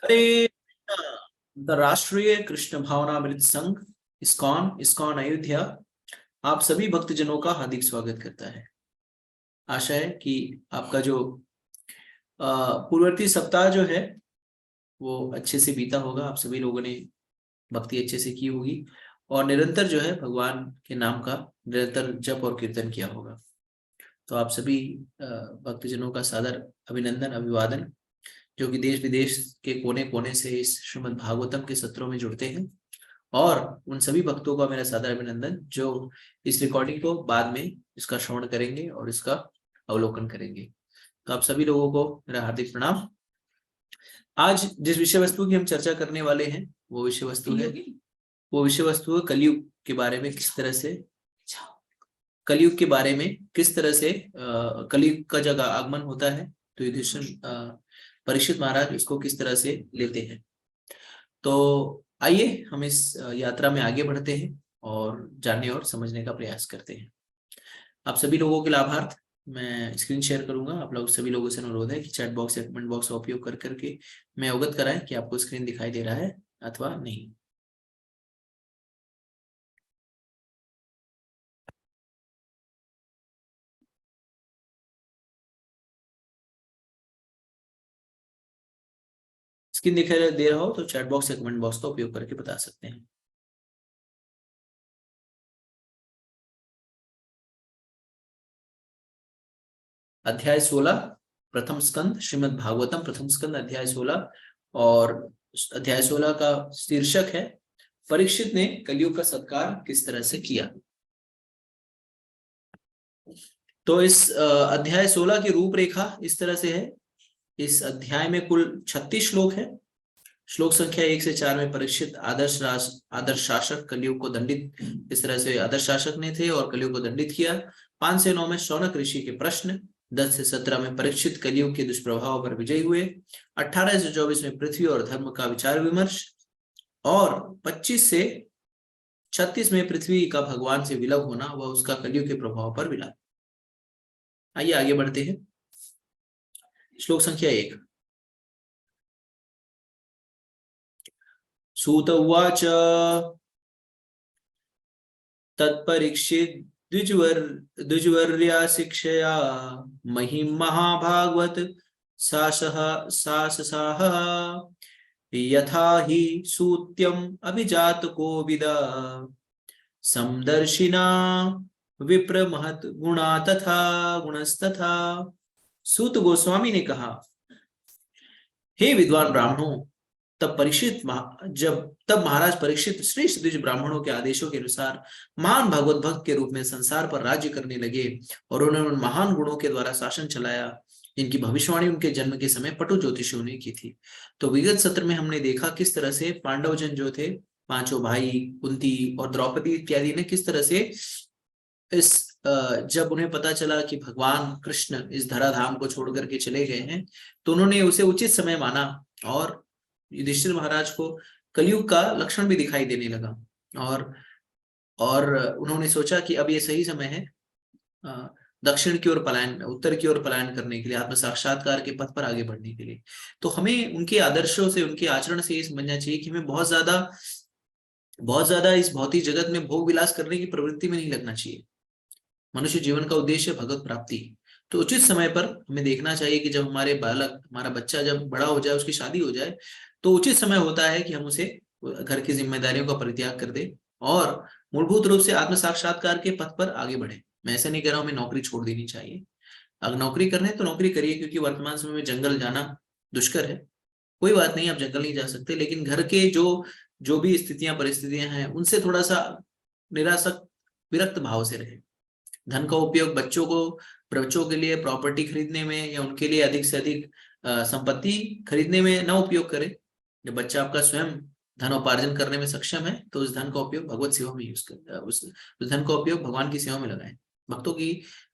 हरे कृष्णा। अंतर्राष्ट्रीय कृष्ण भावनामृत संघ ISKCON ISKCON Ayodhya आप सभी भक्तजनों का हार्दिक स्वागत करता है। आशा है कि आपका जो पूर्ववर्ती सप्ताह जो है वो अच्छे से बीता होगा। आप सभी लोगों ने भक्ति अच्छे से की होगी और निरंतर जो है भगवान के नाम का निरंतर जप और कीर्तन किया होगा। तो आप सभी भक्तजनों का सादर अभिनंदन अभिवादन, जो कि देश विदेश के कोने कोने से इस श्रीमद् भागवतम के सत्रों में जुड़ते हैं, और उन सभी भक्तों का मेरा सादर अभिनंदन जो इस रिकॉर्डिंग को बाद में इसका श्रवण करेंगे और इसका अवलोकन करेंगे। तो आप सभी लोगों को मेरा हार्दिक प्रणाम। आज जिस विषय वस्तु की हम चर्चा करने वाले हैं वो विषय वस्तु है कलयुग के बारे में। किस तरह से कलयुग के बारे में किस तरह से कलयुग का जब आगमन होता है तो युधिष्ठिर परीक्षित महाराज इसको किस तरह से लेते हैं। तो आइए हम इस यात्रा में आगे बढ़ते हैं और जानने और समझने का प्रयास करते हैं। आप सभी लोगों के लाभार्थ मैं स्क्रीन शेयर करूंगा। आप लोग सभी लोगों से अनुरोध है कि चैट बॉक्स या कमेंट बॉक्स का उपयोग कर करके मैं अवगत कराएं कि आपको स्क्रीन दिखाई दे रहा है अथवा नहीं। स्क्रीन दिखाई दे रहा हो तो चैट बॉक्स या कमेंट बॉक्स का उपयोग करके बता सकते हैं। अध्याय 16 प्रथम स्कंद श्रीमद् भागवतम प्रथम स्कंद अध्याय 16 और अध्याय 16 का शीर्षक है परीक्षित ने कलयुग का सत्कार किस तरह से किया। तो इस अध्याय 16 की रूपरेखा इस तरह से है। इस अध्याय में कुल 36 श्लोक है। श्लोक संख्या 1 से 4 में परीक्षित आदर्श शासक कलयुग को दंडित, इस तरह से आदर्श शासक ने थे और कलयुग को दंडित किया। 5 से 9 में शौनक ऋषि के प्रश्न। 10 से 17 में परीक्षित कलयुग के दुष्प्रभाव पर विजयी हुए। 18 से 24 में पृथ्वी और धर्म का विचार विमर्श, और 25 से 36 में पृथ्वी का भगवान से विलय होना व उसका कलयुग के प्रभाव पर विलाप। आइए आगे बढ़ते हैं। श्लोक संख्या 1। सूत उवाच तत्परीक्षित द्विजवर्या शिक्षया महिं महाभागवत साससाह यथा हि सूत्यम अभिजात कोविदा समदर्शिना विप्र महत गुणा तथा गुणस्तथा। सूत गोस्वामी ने कहा, हे विद्वान ब्राह्मणों, तब महाराज परीक्षित श्रेष्ठ द्विज ब्राह्मणों के आदेशों के अनुसार महान भागवत भक्त के रूप में संसार पर राज्य करने लगे और उन्होंने उन महान गुणों के द्वारा शासन चलाया जिनकी भविष्यवाणी उनके जन्म के समय पटु ज्योतिषियों ने की थी। तो विगत सत्र में हमने देखा किस तरह से पांडवजन जो थे, पांचों भाई, कुंती और द्रौपदी इत्यादि ने किस तरह से इस जब उन्हें पता चला कि भगवान कृष्ण इस धराधाम को छोड़ करके चले गए हैं तो उन्होंने उसे उचित समय माना और युधिष्ठिर महाराज को कलयुग का लक्षण भी दिखाई देने लगा और उन्होंने सोचा कि अब ये सही समय है दक्षिण की ओर पलायन, उत्तर की ओर पलायन करने के लिए, आत्म साक्षात्कार के पथ पर आगे बढ़ने के लिए। तो हमें उनके आदर्शों से, उनके आचरण से ये समझना चाहिए कि हमें बहुत ज्यादा इस भौतिक जगत में भोग विलास करने की प्रवृत्ति में नहीं लगना चाहिए। मनुष्य जीवन का उद्देश्य भगवत प्राप्ति। तो उचित समय पर हमें देखना चाहिए कि जब हमारा बच्चा जब बड़ा हो जाए, उसकी शादी हो जाए, तो उचित समय होता है कि हम उसे घर की जिम्मेदारियों का परित्याग कर दे और मूलभूत रूप से आत्म साक्षात्कार के पथ पर आगे बढ़े। मैं ऐसा नहीं कह रहा हूं हमें नौकरी छोड़ देनी चाहिए। अगर नौकरी करनी है तो नौकरी करिए, क्योंकि वर्तमान समय में जंगल जाना दुष्कर है। कोई बात नहीं, आप जंगल नहीं जा सकते, लेकिन घर के जो भी स्थितियां परिस्थितियां हैं उनसे थोड़ा सा निरासक्त विरक्त भाव से रहे। धन का उपयोग बच्चों के लिए प्रॉपर्टी खरीदने में या उनके लिए अधिक से अधिक संपत्ति खरीदने में ना उपयोग करें। जब बच्चा आपका स्वयं धन उपार्जन करने में सक्षम है तो उस धन का उपयोग भगवत सेवा में यूज कर, उस धन का उपयोग भगवान की सेवा में लगाएं, भक्तों की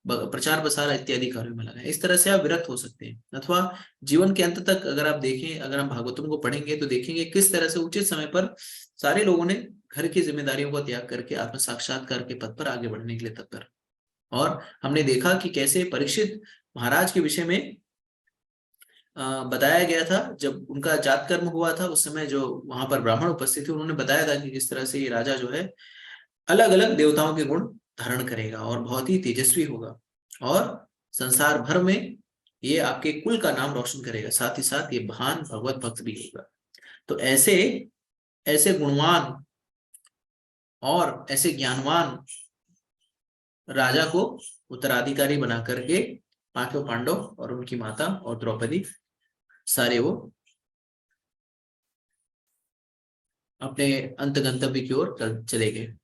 प्रचार प्रसार इत्यादि कार्यों में लगाएं। इस तरह से आप विरक्त हो सकते हैं। अथवा जीवन के अंत तक अगर आप देखें, अगर हम भागवतम को पढ़ेंगे तो देखेंगे किस तरह से उचित समय पर सारे लोगों ने घर की जिम्मेदारियों का त्याग करके आत्म साक्षात्कार के पथ पर आगे बढ़ने के लिए तत्पर। और हमने देखा कि कैसे परीक्षित महाराज के विषय में बताया गया था। जब उनका जात कर्म हुआ था उस समय जो वहां पर ब्राह्मण उपस्थित थे उन्होंने बताया था कि किस तरह से ये राजा जो है अलग अलग देवताओं के गुण धारण करेगा और बहुत ही तेजस्वी होगा और संसार भर में ये आपके कुल का नाम रोशन करेगा, साथ ही साथ ये महान भगवत भक्त भी होगा। तो ऐसे ऐसे गुणवान और ऐसे ज्ञानवान राजा को उत्तराधिकारी बना करके पांचों पांडव और उनकी माता और द्रौपदी सारे वो अपने अंत गंतव्य की ओर चले गए।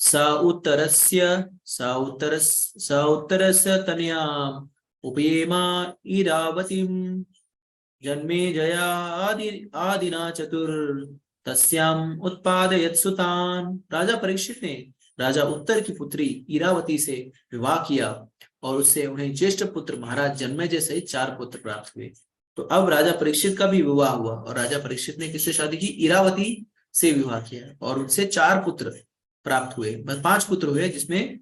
स उत्तरस्य तनयाम् उपयेमा इरावतीम् जन्मेजया आदिना चतुर तस्याम उत्पादयत सुतान। राजा परीक्षित ने राजा उत्तर की पुत्री इरावती से विवाह किया और उससे उन्हें ज्येष्ठ पुत्र महाराज जन्मेजय सहित 4 पुत्र प्राप्त हुए। तो अब राजा परीक्षित का भी विवाह हुआ और राजा परीक्षित ने किससे शादी की? इरावती से विवाह किया और उनसे 4 पुत्र प्राप्त हुए, बस 5 पुत्र हुए, जिसमें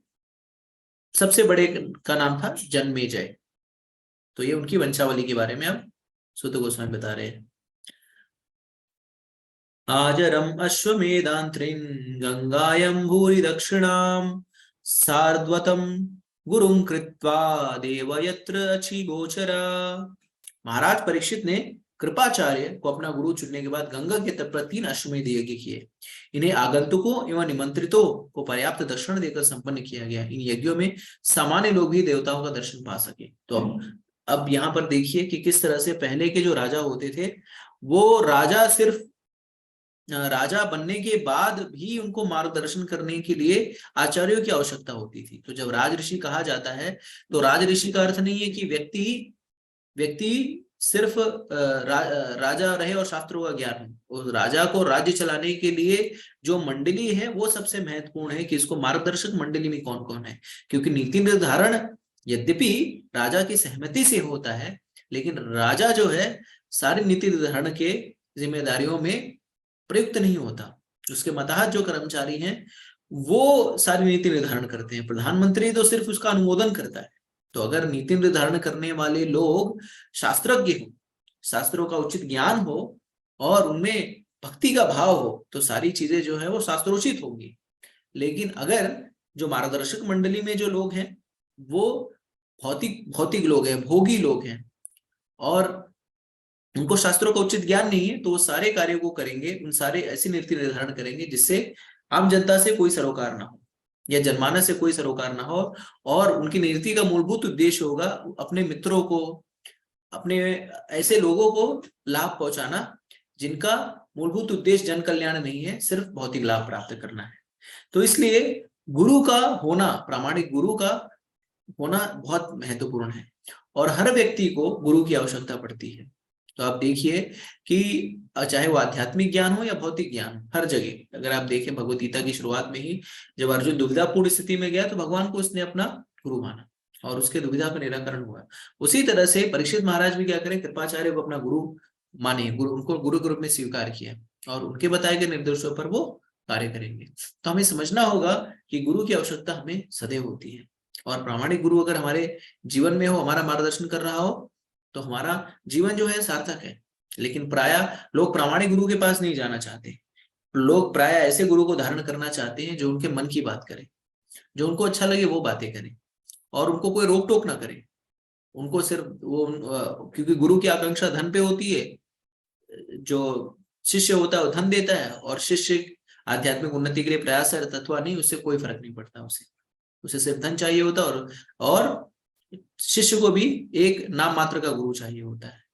सबसे बड़े का नाम था जन्मेजय। तो ये उनकी वंशावली के बारे में अब सुत गोस्वामी बता रहे हैं। आजरम अश्वमेधांत्रिं गंगायं भूरि दक्षिणां सार्द्वतं गुरुं कृत्वा देवयत्र अचि गोचरा। महाराज परीक्षित ने कृपाचार्य को अपना गुरु चुनने के बाद गंगा के तट पर 3 अश्वमेध यज्ञ किए। इन्हें आगंतुकों एवं निमंत्रितों को पर्याप्त दर्शन देकर संपन्न किया गया। इन यज्ञों में सामान्य लोग भी देवताओं का दर्शन पा सके। तो अब यहाँ पर देखिए कि किस तरह से पहले के जो राजा होते थे वो राजा सिर्फ राजा बनने के बाद भी उनको मार्गदर्शन करने के लिए आचार्यों की आवश्यकता होती थी। तो जब राज ऋषि कहा जाता है तो राज ऋषि का अर्थ नहीं है कि व्यक्ति सिर्फ राजा रहे और शास्त्रों का ज्ञान हो। उस राजा को राज्य चलाने के लिए जो मंडली है वो सबसे महत्वपूर्ण है कि इसको मार्गदर्शक मंडली में कौन कौन है, क्योंकि नीति निर्धारण यद्यपि राजा की सहमति से होता है लेकिन राजा जो है सारी नीति निर्धारण के जिम्मेदारियों में प्रयुक्त नहीं होता। उसके मतहत जो कर्मचारी हैं वो सारी नीति निर्धारण करते हैं, प्रधानमंत्री तो सिर्फ उसका अनुमोदन करता है। तो अगर नीति निर्धारण करने वाले लोग शास्त्रज्ञ हो, शास्त्रों का उचित ज्ञान हो और उनमें भक्ति का भाव हो तो सारी चीजें जो है वो शास्त्रोचित होंगी। लेकिन अगर जो मार्गदर्शक मंडली में जो लोग हैं वो भौतिक लोग हैं, भोगी लोग हैं और उनको शास्त्रों का उचित ज्ञान नहीं है तो वो सारे कार्यों को करेंगे, उन सारे ऐसी नीति निर्धारण करेंगे जिससे आम जनता से कोई सरोकार ना हो या जनमानस से कोई सरोकार ना हो। और उनकी नीति का मूलभूत उद्देश्य होगा अपने मित्रों को, अपने ऐसे लोगों को लाभ पहुंचाना जिनका मूलभूत उद्देश्य जन कल्याण नहीं है, सिर्फ भौतिक लाभ प्राप्त करना है। तो इसलिए गुरु का होना, प्रामाणिक गुरु का होना बहुत महत्वपूर्ण है और हर व्यक्ति को गुरु की आवश्यकता पड़ती है। तो आप देखिए कि चाहे वो आध्यात्मिक ज्ञान हो या भौतिक ज्ञान, हर जगह अगर आप देखें भगवत गीता की शुरुआत में ही जब अर्जुन दुविधापूर्ण स्थिति में गया तो भगवान को उसने अपना गुरु माना और उसके दुविधा का निराकरण हुआ। उसी तरह से परीक्षित महाराज भी क्या करें, कृपाचार्य को अपना गुरु माने, उनको गुरु के रूप में स्वीकार किया और उनके बताए गए निर्देशों पर वो कार्य करेंगे। तो हमें समझना होगा कि गुरु की आवश्यकता हमें सदैव होती है और प्रामाणिक गुरु अगर हमारे जीवन में हो, हमारा मार्गदर्शन कर रहा हो तो हमारा जीवन जो है सार्थक है। लेकिन प्रायः लोग प्रामाणिक गुरु के पास नहीं जाना चाहते। लोग प्रायः ऐसे गुरु को धारण करना चाहते हैं जो उनके मन की बात करे, जो उनको अच्छा लगे वो बातें करें और उनको कोई रोक टोक ना करे। उनको सिर्फ वो क्योंकि गुरु की आकांक्षा धन पे होती है, जो शिष्य होता है वो धन देता है और शिष्य आध्यात्मिक उन्नति के लिए प्रयासरत अथवा नहीं, उससे कोई फर्क नहीं पड़ता। उसे सिर्फ धन चाहिए होता और शिष्य को भी एक नाम मात्र का गुरु चाहिए होता है।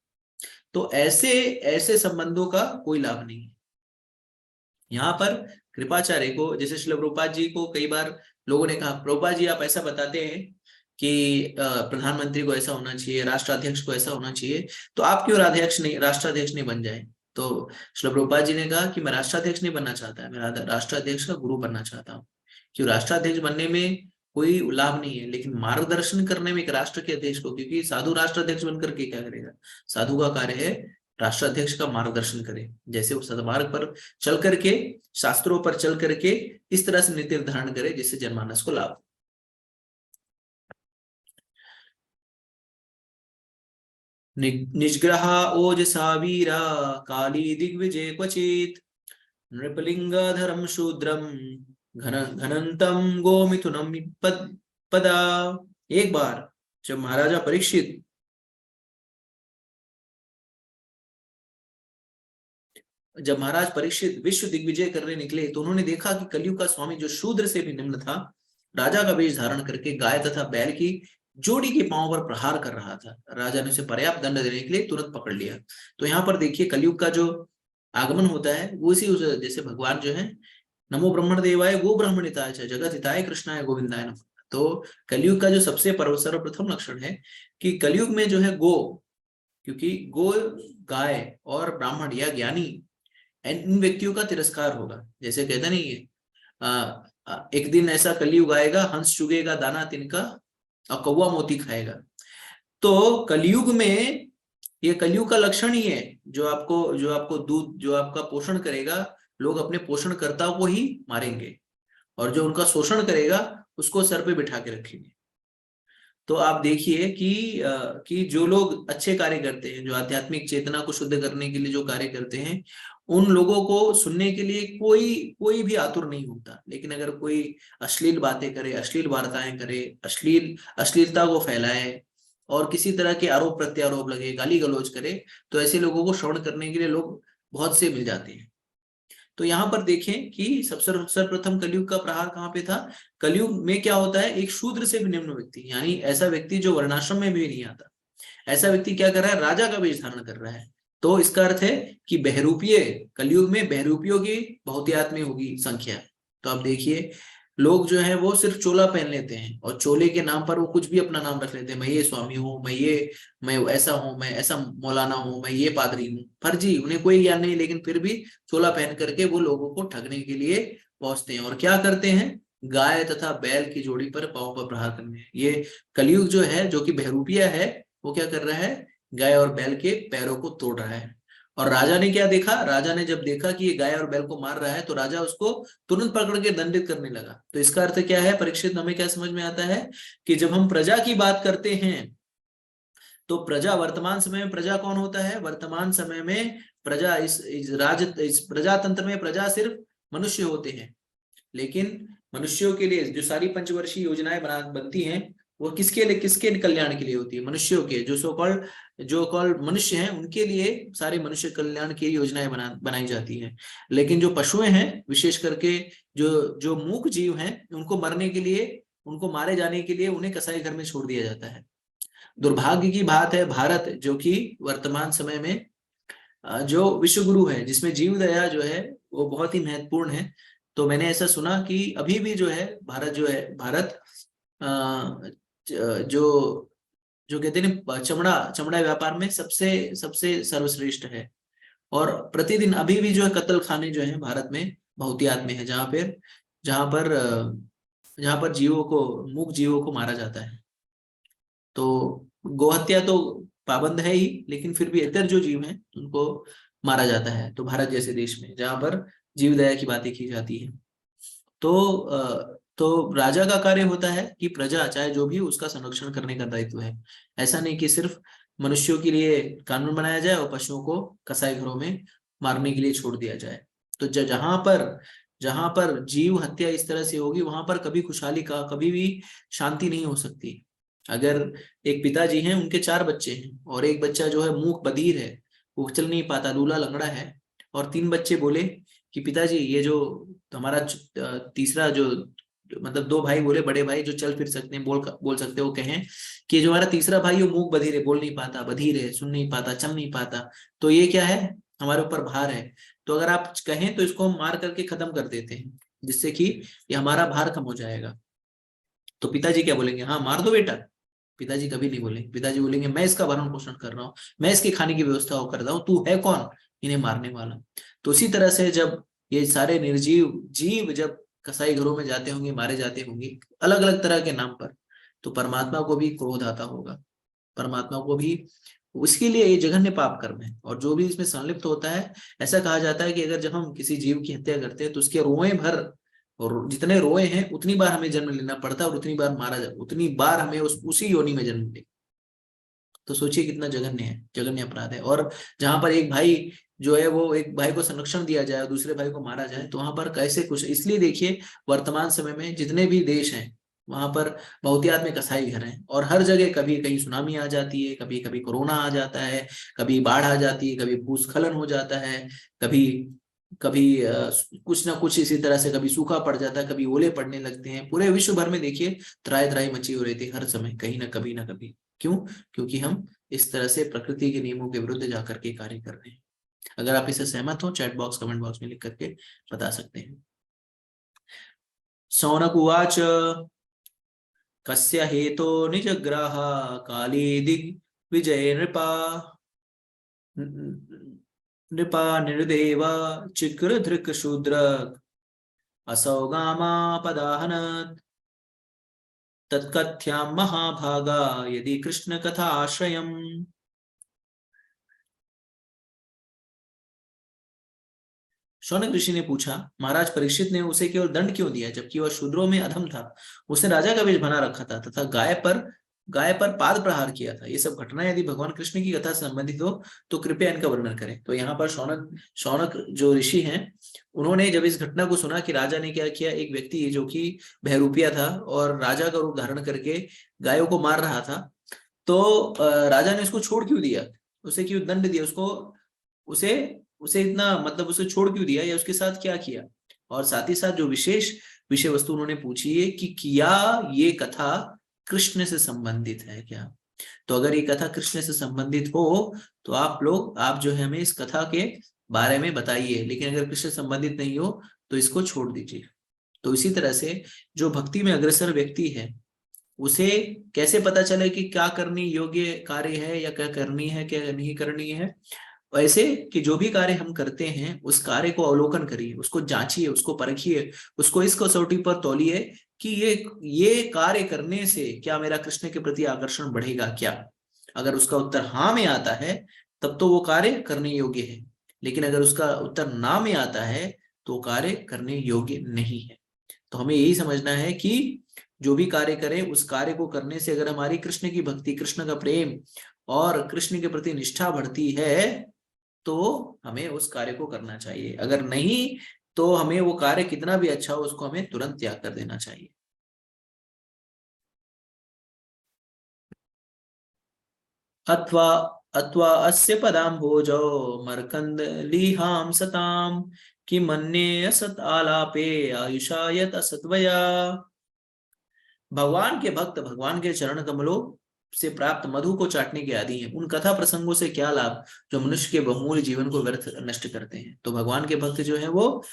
तो ऐसे संबंधों का कोई लाभ नहीं है। यहाँ पर कृपाचार्य को, जैसे श्रील प्रभुपाद जी को कई बार लोगों ने कहा, प्रभुपाद जी आप ऐसा बताते हैं कि प्रधानमंत्री को ऐसा होना चाहिए, राष्ट्राध्यक्ष को ऐसा होना चाहिए, तो आप क्यों राष्ट्राध्यक्ष नहीं बन जाए? तो श्रील प्रभुपाद जी ने कहा कि मैं राष्ट्राध्यक्ष नहीं बनना चाहता, मैं राष्ट्राध्यक्ष का गुरु बनना चाहता हूँ। क्यों? राष्ट्राध्यक्ष बनने में कोई लाभ नहीं है, लेकिन मार्गदर्शन करने में एक राष्ट्र के अध्यक्ष को, क्योंकि साधु राष्ट्राध्यक्ष बनकर के क्या करेगा? साधु का कार्य है राष्ट्राध्यक्ष का मार्गदर्शन करे, जैसे वो सदमार्ग पर चल करके, शास्त्रों पर चल करके इस तरह से नीति निर्धारण करे जिससे जनमानस को लाभ। निजग्रह ओजसा वीरा काली दिग्विजय क्वचित नृपलिंगधरम शूद्रम घन घनंतम गोमिथुनम पदा। एक बार जब महाराजा परीक्षित जब महाराज परीक्षित विश्व दिग्विजय करने निकले तो उन्होंने देखा कि कलयुग का स्वामी जो शूद्र से भी निम्न था, राजा का वेश धारण करके गाय तथा बैल की जोड़ी के पांव पर प्रहार कर रहा था। राजा ने उसे पर्याप्त दंड देने के लिए तुरंत पकड़ लिया। तो यहाँ पर देखिए कलयुग का जो आगमन होता है वो इसी जैसे भगवान जो है नमो ब्रह्मण देवाय गो ब्रह्मणिताय च जगत हिताय कृष्णाय गोविंदाय नमः। तो कलयुग का जो सबसे सर्वप्रथम लक्षण है कि कलयुग में जो है गो, क्योंकि गो गाय और ब्राह्मण या ज्ञानी इन व्यक्तियों का तिरस्कार होगा। जैसे कहते नहीं है एक दिन ऐसा कलयुग आएगा, हंस चुगेगा दाना तिनका और कौवा मोती खाएगा। तो कलयुग में ये कलयुग का लक्षण ही है, जो आपको दूध जो आपका पोषण करेगा, लोग अपने पोषणकर्ताओं को ही मारेंगे और जो उनका शोषण करेगा उसको सर पे बिठा के रखेंगे। तो आप देखिए कि जो लोग अच्छे कार्य करते हैं, जो आध्यात्मिक चेतना को शुद्ध करने के लिए जो कार्य करते हैं, उन लोगों को सुनने के लिए कोई भी आतुर नहीं होता। लेकिन अगर कोई अश्लील बातें करे, अश्लील वार्ताएं करे, अश्लीलता को फैलाए और किसी तरह के आरोप प्रत्यारोप लगे, गाली गलौज करे, तो ऐसे लोगों को श्रवण करने के लिए लोग बहुत से मिल जाते हैं। तो यहाँ पर देखें कि सबसे सर्वप्रथम कलयुग का प्रहार कहाँ पे था। कलयुग में क्या होता है, एक शूद्र से भी निम्न व्यक्ति, यानी ऐसा व्यक्ति जो वर्णाश्रम में भी नहीं आता, ऐसा व्यक्ति क्या कर रहा है, राजा का वेश धारण कर रहा है। तो इसका अर्थ है कि बहरूपीय, कलयुग में बहरूपियों की बहुतायत में होगी संख्या। तो आप देखिए लोग जो है वो सिर्फ चोला पहन लेते हैं और चोले के नाम पर वो कुछ भी अपना नाम रख लेते हैं। मैं ये स्वामी हूँ, मैं ऐसा हूँ, मैं ऐसा मौलाना हूँ, मैं ये पादरी हूँ। फर्जी, उन्हें कोई ज्ञान नहीं, लेकिन फिर भी चोला पहन करके वो लोगों को ठगने के लिए पहुंचते हैं। और क्या करते हैं, गाय तथा बैल की जोड़ी पर पांव पर प्रहार करने। ये कलयुग जो है, जो कि बहरूपिया है, वो क्या कर रहा है, गाय और बैल के पैरों को तोड़ रहा है। और राजा ने क्या देखा, राजा ने जब देखा कि ये गाय और बैल को मार रहा है तो राजा उसको तुरंत पकड़ के दंडित करने लगा। तो इसका अर्थ क्या है परीक्षित, हमें क्या समझ में आता है कि जब हम प्रजा की बात करते हैं तो प्रजा, वर्तमान समय में प्रजा कौन होता है, वर्तमान समय में प्रजा इस प्रजातंत्र में प्रजा सिर्फ मनुष्य होते हैं। लेकिन मनुष्यों के लिए जो सारी पंचवर्षीय योजनाएं बनती हैं वो किसके लिए, किसके कल्याण के लिए होती है, मनुष्यों के, जो कॉल मनुष्य हैं उनके लिए सारे मनुष्य कल्याण की योजनाएं बनाई जाती हैं। लेकिन जो पशुएं हैं, विशेष करके जो जो मूक जीव हैं, उनको मरने के लिए, उनको मारे जाने के लिए उन्हें कसाई घर में छोड़ दिया जाता है। दुर्भाग्य की बात है, भारत जो कि वर्तमान समय में जो विश्व गुरु है, जिसमें जीव दया जो है वो बहुत ही महत्वपूर्ण है। तो मैंने ऐसा सुना कि अभी भी जो है भारत जो जो कहते हैं चमड़ा व्यापार में सबसे सबसे सर्वश्रेष्ठ है। और प्रतिदिन अभी भी जो है कत्ल खाने जो है भारत में बहुतायत में है, जहां पर मूक जीवों को मारा जाता है। तो गोहत्या तो पाबंद है ही, लेकिन फिर भी इतर जो जीव हैं उनको मारा जाता है। तो भारत जैसे देश में जहां पर जीव दया की बातें की जाती है, तो राजा का कार्य होता है कि प्रजा चाहे जो भी उसका संरक्षण करने का दायित्व है। ऐसा नहीं कि सिर्फ मनुष्यों के लिए कानून बनाया जाए और पशुओं को कसाई घरों में मारने के लिए छोड़ दिया जाए। तो जहां पर जीव हत्या इस तरह से होगी, वहां पर कभी खुशहाली का, कभी भी शांति नहीं हो सकती। अगर एक पिताजी हैं, उनके 4 बच्चे हैं और एक बच्चा जो है मूक बधिर है, वो चल नहीं पाता, लूला लंगड़ा है, और 3 बच्चे बोले कि पिताजी ये जो हमारा तीसरा जो मतलब 2 भाई बोले, बड़े भाई जो चल फिर सकते हैं, बोल सकते हो, कहें कि जो हमारा तीसरा भाई वो मूक बधिर है, बोल नहीं पाता, बधिर है, सुन नहीं पाता, चल नहीं पाता, तो ये क्या है, हमारे ऊपर भार है। तो अगर आप कहें तो इसको हम मार करके खत्म कर देते हैं, जिससे कि ये हमारा भार कम हो जाएगा। तो पिताजी क्या बोलेंगे, हाँ मार दो बेटा। पिताजी कभी नहीं बोलेंगे, पिताजी बोलेंगे मैं इसका भरण पोषण कर रहा हूँ, मैं इसके खाने की व्यवस्था कर रहा हूँ, तू है कौन इन्हें मारने वाला। तो उसी तरह से जब ये सारे निर्जीव जीव जब कसाई घरों में जाते होंगे, मारे जाते होंगे अलग अलग तरह के नाम पर, तो परमात्मा को भी क्रोध आता होगा, परमात्मा को भी। उसके लिए ये जघन्य पाप कर्म है, और जो भी इसमें संलिप्त होता है, ऐसा कहा जाता है कि अगर जब हम किसी जीव की हत्या करते हैं तो उसके रोए भर, और जितने रोए हैं उतनी बार हमें जन्म लेना पड़ता है, और उतनी बार हमें उसी योनि में जन्म ले। तो सोचिए कितना जघन्य है, जघन्य अपराध है। और जहां पर एक भाई जो है वो एक भाई को संरक्षण दिया जाए और दूसरे भाई को मारा जाए, तो वहां पर कैसे कुछ। इसलिए देखिए वर्तमान समय में जितने भी देश हैं वहां पर बहुतायत में कसाई घर हैं, और हर जगह कभी कहीं सुनामी आ जाती है, कभी कभी कोरोना आ जाता है, कभी बाढ़ आ जाती है, कभी भूस्खलन हो जाता है, कभी कभी कुछ ना कुछ इसी तरह से, कभी सूखा पड़ जाता है, कभी ओले पड़ने लगते हैं। पूरे विश्व भर में देखिए त्राही त्राही मची हो रही थी हर समय, कहीं ना कभी ना कभी। क्यों? क्योंकि हम इस तरह से प्रकृति के नियमों के विरुद्ध जाकर के कार्य कर रहे हैं। अगर आप इससे सहमत हो, चैट बॉक्स कमेंट बॉक्स में लिख करके बता सकते हैं। सौनक उवाच कस्य हेतो निजग्राह काली दिग्विजय नृपा नृपा निर्देव चिक्र धृक शूद्र असौ गामापदाहनत् तत्कथ्यां महाभागा यदि कृष्ण कथा आश्रयम्। शौनक ऋषि ने पूछा, महाराज परीक्षित ने उसे केवल दंड क्यों दिया जबकि वह शूद्रों में अधम था? उसने राजा का वेश बना रखा था तथा गाय पर पाद प्रहार किया था। ये सब घटनाएं यदि भगवान कृष्ण की कथा से संबंधित हो तो कृपया इनका वर्णन करें। तो यहाँ पर शौनक शौनक जो ऋषि हैं, उन्होंने जब इस घटना को सुना कि राजा ने क्या किया, एक व्यक्ति जो कि बहरूपिया था और राजा का रूप धारण करके गायों को मार रहा था, तो राजा ने उसको छोड़ क्यों दिया, उसे क्यों दंड दिया, उसको उसे उसे इतना मतलब उसे छोड़ क्यों दिया, या उसके साथ क्या किया। और साथ ही साथ जो विशेष विषय वस्तु उन्होंने पूछी है कि क्या ये कथा कृष्ण से संबंधित है क्या। तो अगर ये कथा कृष्ण से संबंधित हो तो आप जो है हमें इस कथा के बारे में बताइए, लेकिन अगर कृष्ण से संबंधित नहीं हो तो इसको छोड़ दीजिए। तो इसी तरह से जो भक्ति में अग्रसर व्यक्ति है, उसे कैसे पता चले कि क्या करनी योग्य कार्य है या क्या करनी है क्या नहीं करनी है। ऐसे कि जो भी कार्य हम करते हैं उस कार्य को अवलोकन करिए, उसको जांचिए, उसको परखिए, उसको इस कसौटी पर तौलिए कि ये कार्य करने से क्या मेरा कृष्ण के प्रति आकर्षण बढ़ेगा क्या। अगर उसका उत्तर हाँ में आता है तब तो वो कार्य करने योग्य है, लेकिन अगर उसका उत्तर ना में आता है तो कार्य करने योग्य नहीं है। तो हमें यही समझना है कि जो भी कार्य करें उस कार्य को करने से अगर हमारी कृष्ण की भक्ति, कृष्ण का प्रेम और कृष्ण के प्रति निष्ठा बढ़ती है तो हमें उस कार्य को करना चाहिए। अगर नहीं तो हमें वो कार्य कितना भी अच्छा हो उसको हमें तुरंत त्याग कर देना चाहिए। अथवा अथवा अस्य पदाम्भोजो मर्कंदलीहां सताम कि मन्ये असत आलापे आयुषा यत असत्वया। भगवान के भक्त भगवान के चरण कमलों से प्राप्त मधु को चाटने के आदि हैं। उन कथा प्रसंगों से क्या लाभ जो मनुष्य के बहुमूल्य जीवन को व्यर्थ नष्ट करते हैं। तो भगवान के भक्त जो है वो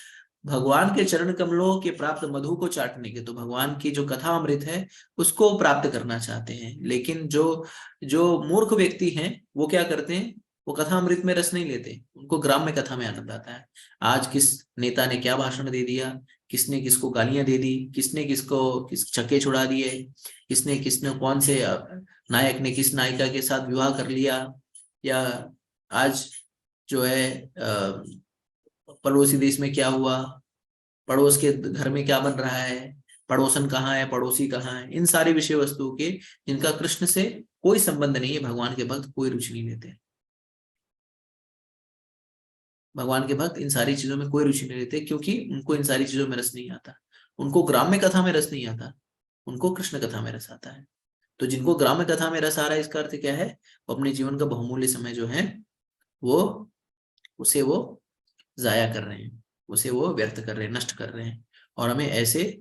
भगवान के चरण कमलों के प्राप्त मधु को चाटने के, तो भगवान की जो कथा अमृत है उसको प्राप्त करना चाहते हैं। लेकिन जो जो मूर्ख व्यक्ति हैं वो क्या करते हैं, वो कथा अमृत में रस नहीं लेते, उनको ग्राम्य कथा में आनंद आता है। आज किस नेता ने क्या भाषण दे दिया, किसने किसको गालियां दे दी, किसने किसको किस छक्के छुड़ा दिए, किसने किसने कौन से नायक ने किस नायिका के साथ विवाह कर लिया, या आज जो है पड़ोसी देश में क्या हुआ, पड़ोस के घर में क्या बन रहा है, पड़ोसन कहाँ है, पड़ोसी कहाँ है। इन सारी विषय वस्तुओं के जिनका कृष्ण से कोई संबंध नहीं है, भगवान के भक्त कोई रुचि नहीं लेते। भगवान के भक्त इन सारी चीजों में कोई रुचि नहीं लेते क्योंकि उनको इन सारी चीजों में रस नहीं आता। उनको ग्राम्य कथा में रस नहीं आता, उनको कृष्ण कथा में रस आता है। तो जिनको ग्राम्य कथा में रस आ रहा है, इसका अर्थ क्या है, वो अपने जीवन का बहुमूल्य समय जो है वो उसे वो जाया कर रहे हैं, उसे वो व्यर्थ कर रहे हैं, नष्ट कर रहे हैं। और हमें ऐसे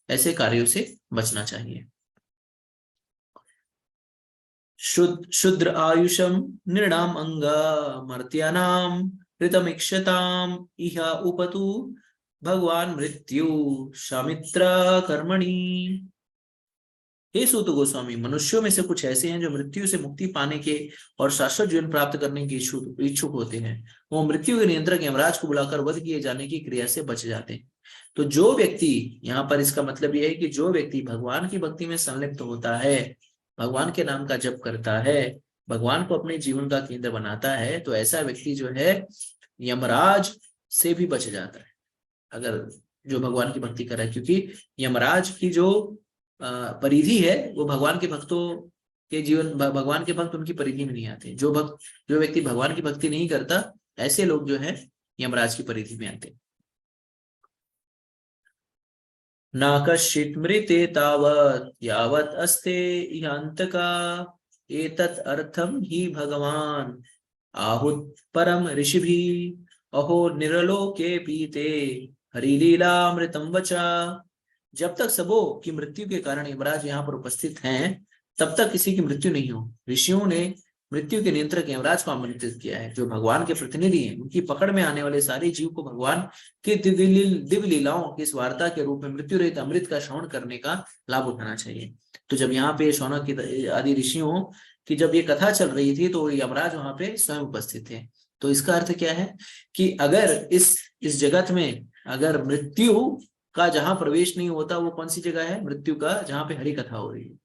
ऐसे कार्यों से बचना चाहिए। शुद्र आयुषम नृणाम अंगा मर्त्यानाम ऋतमिक्षताम इह उपतु भगवान मृत्यु शामित्र कर्मणि। हे सूत गोस्वामी, मनुष्यों में से कुछ ऐसे हैं जो मृत्यु से मुक्ति पाने के और शाश्वत जीवन प्राप्त करने के इच्छुक होते हैं। वो मृत्यु के नियंत्रक यमराज को बुलाकर वध किए जाने की क्रिया से बच जाते हैं। तो जो व्यक्ति, यहाँ पर इसका मतलब यह है कि जो व्यक्ति भगवान की भक्ति में संलिप्त होता है, भगवान के नाम का जप करता है, भगवान को अपने जीवन का केंद्र बनाता है, तो ऐसा व्यक्ति जो है यमराज से भी बच जाता है, अगर जो भगवान की भक्ति कर रहा है। क्योंकि यमराज की जो परिधि है वो भगवान के भक्तों के जीवन, भगवान के भक्त उनकी परिधि में नहीं आते। जो व्यक्ति भगवान की भक्ति नहीं करता, ऐसे लोग जो है यमराज की परिधि में आते। न कश्चित् मृते तावत् यावत् अस्ते यान्तका एतत् अर्थम ही भगवान आहुत परम ऋषिभिः अहो निरलोके पीते हरिलीलामृतम वचा। जब तक सबों की मृत्यु के कारण यमराज यहाँ पर उपस्थित हैं, तब तक किसी की मृत्यु नहीं हो। ऋषियों ने मृत्यु के नियंत्रक यमराज को आमंत्रित किया है, जो भगवान के प्रतिनिधि हैं। उनकी पकड़ में आने वाले सारे जीव को भगवान के दिव्य लीलाओं की इस वार्ता के रूप में मृत्यु रहित अमृत का श्रवण करने का लाभ उठाना चाहिए। तो जब यहाँ पे शौनक आदि ऋषियों की जब ये कथा चल रही थी, तो यमराज वहां पे स्वयं उपस्थित थे। तो इसका अर्थ क्या है कि अगर इस जगत में अगर मृत्यु का जहां प्रवेश नहीं होता, वो कौन सी जगह है? मृत्यु का जहां पे हरि कथा हो रही है।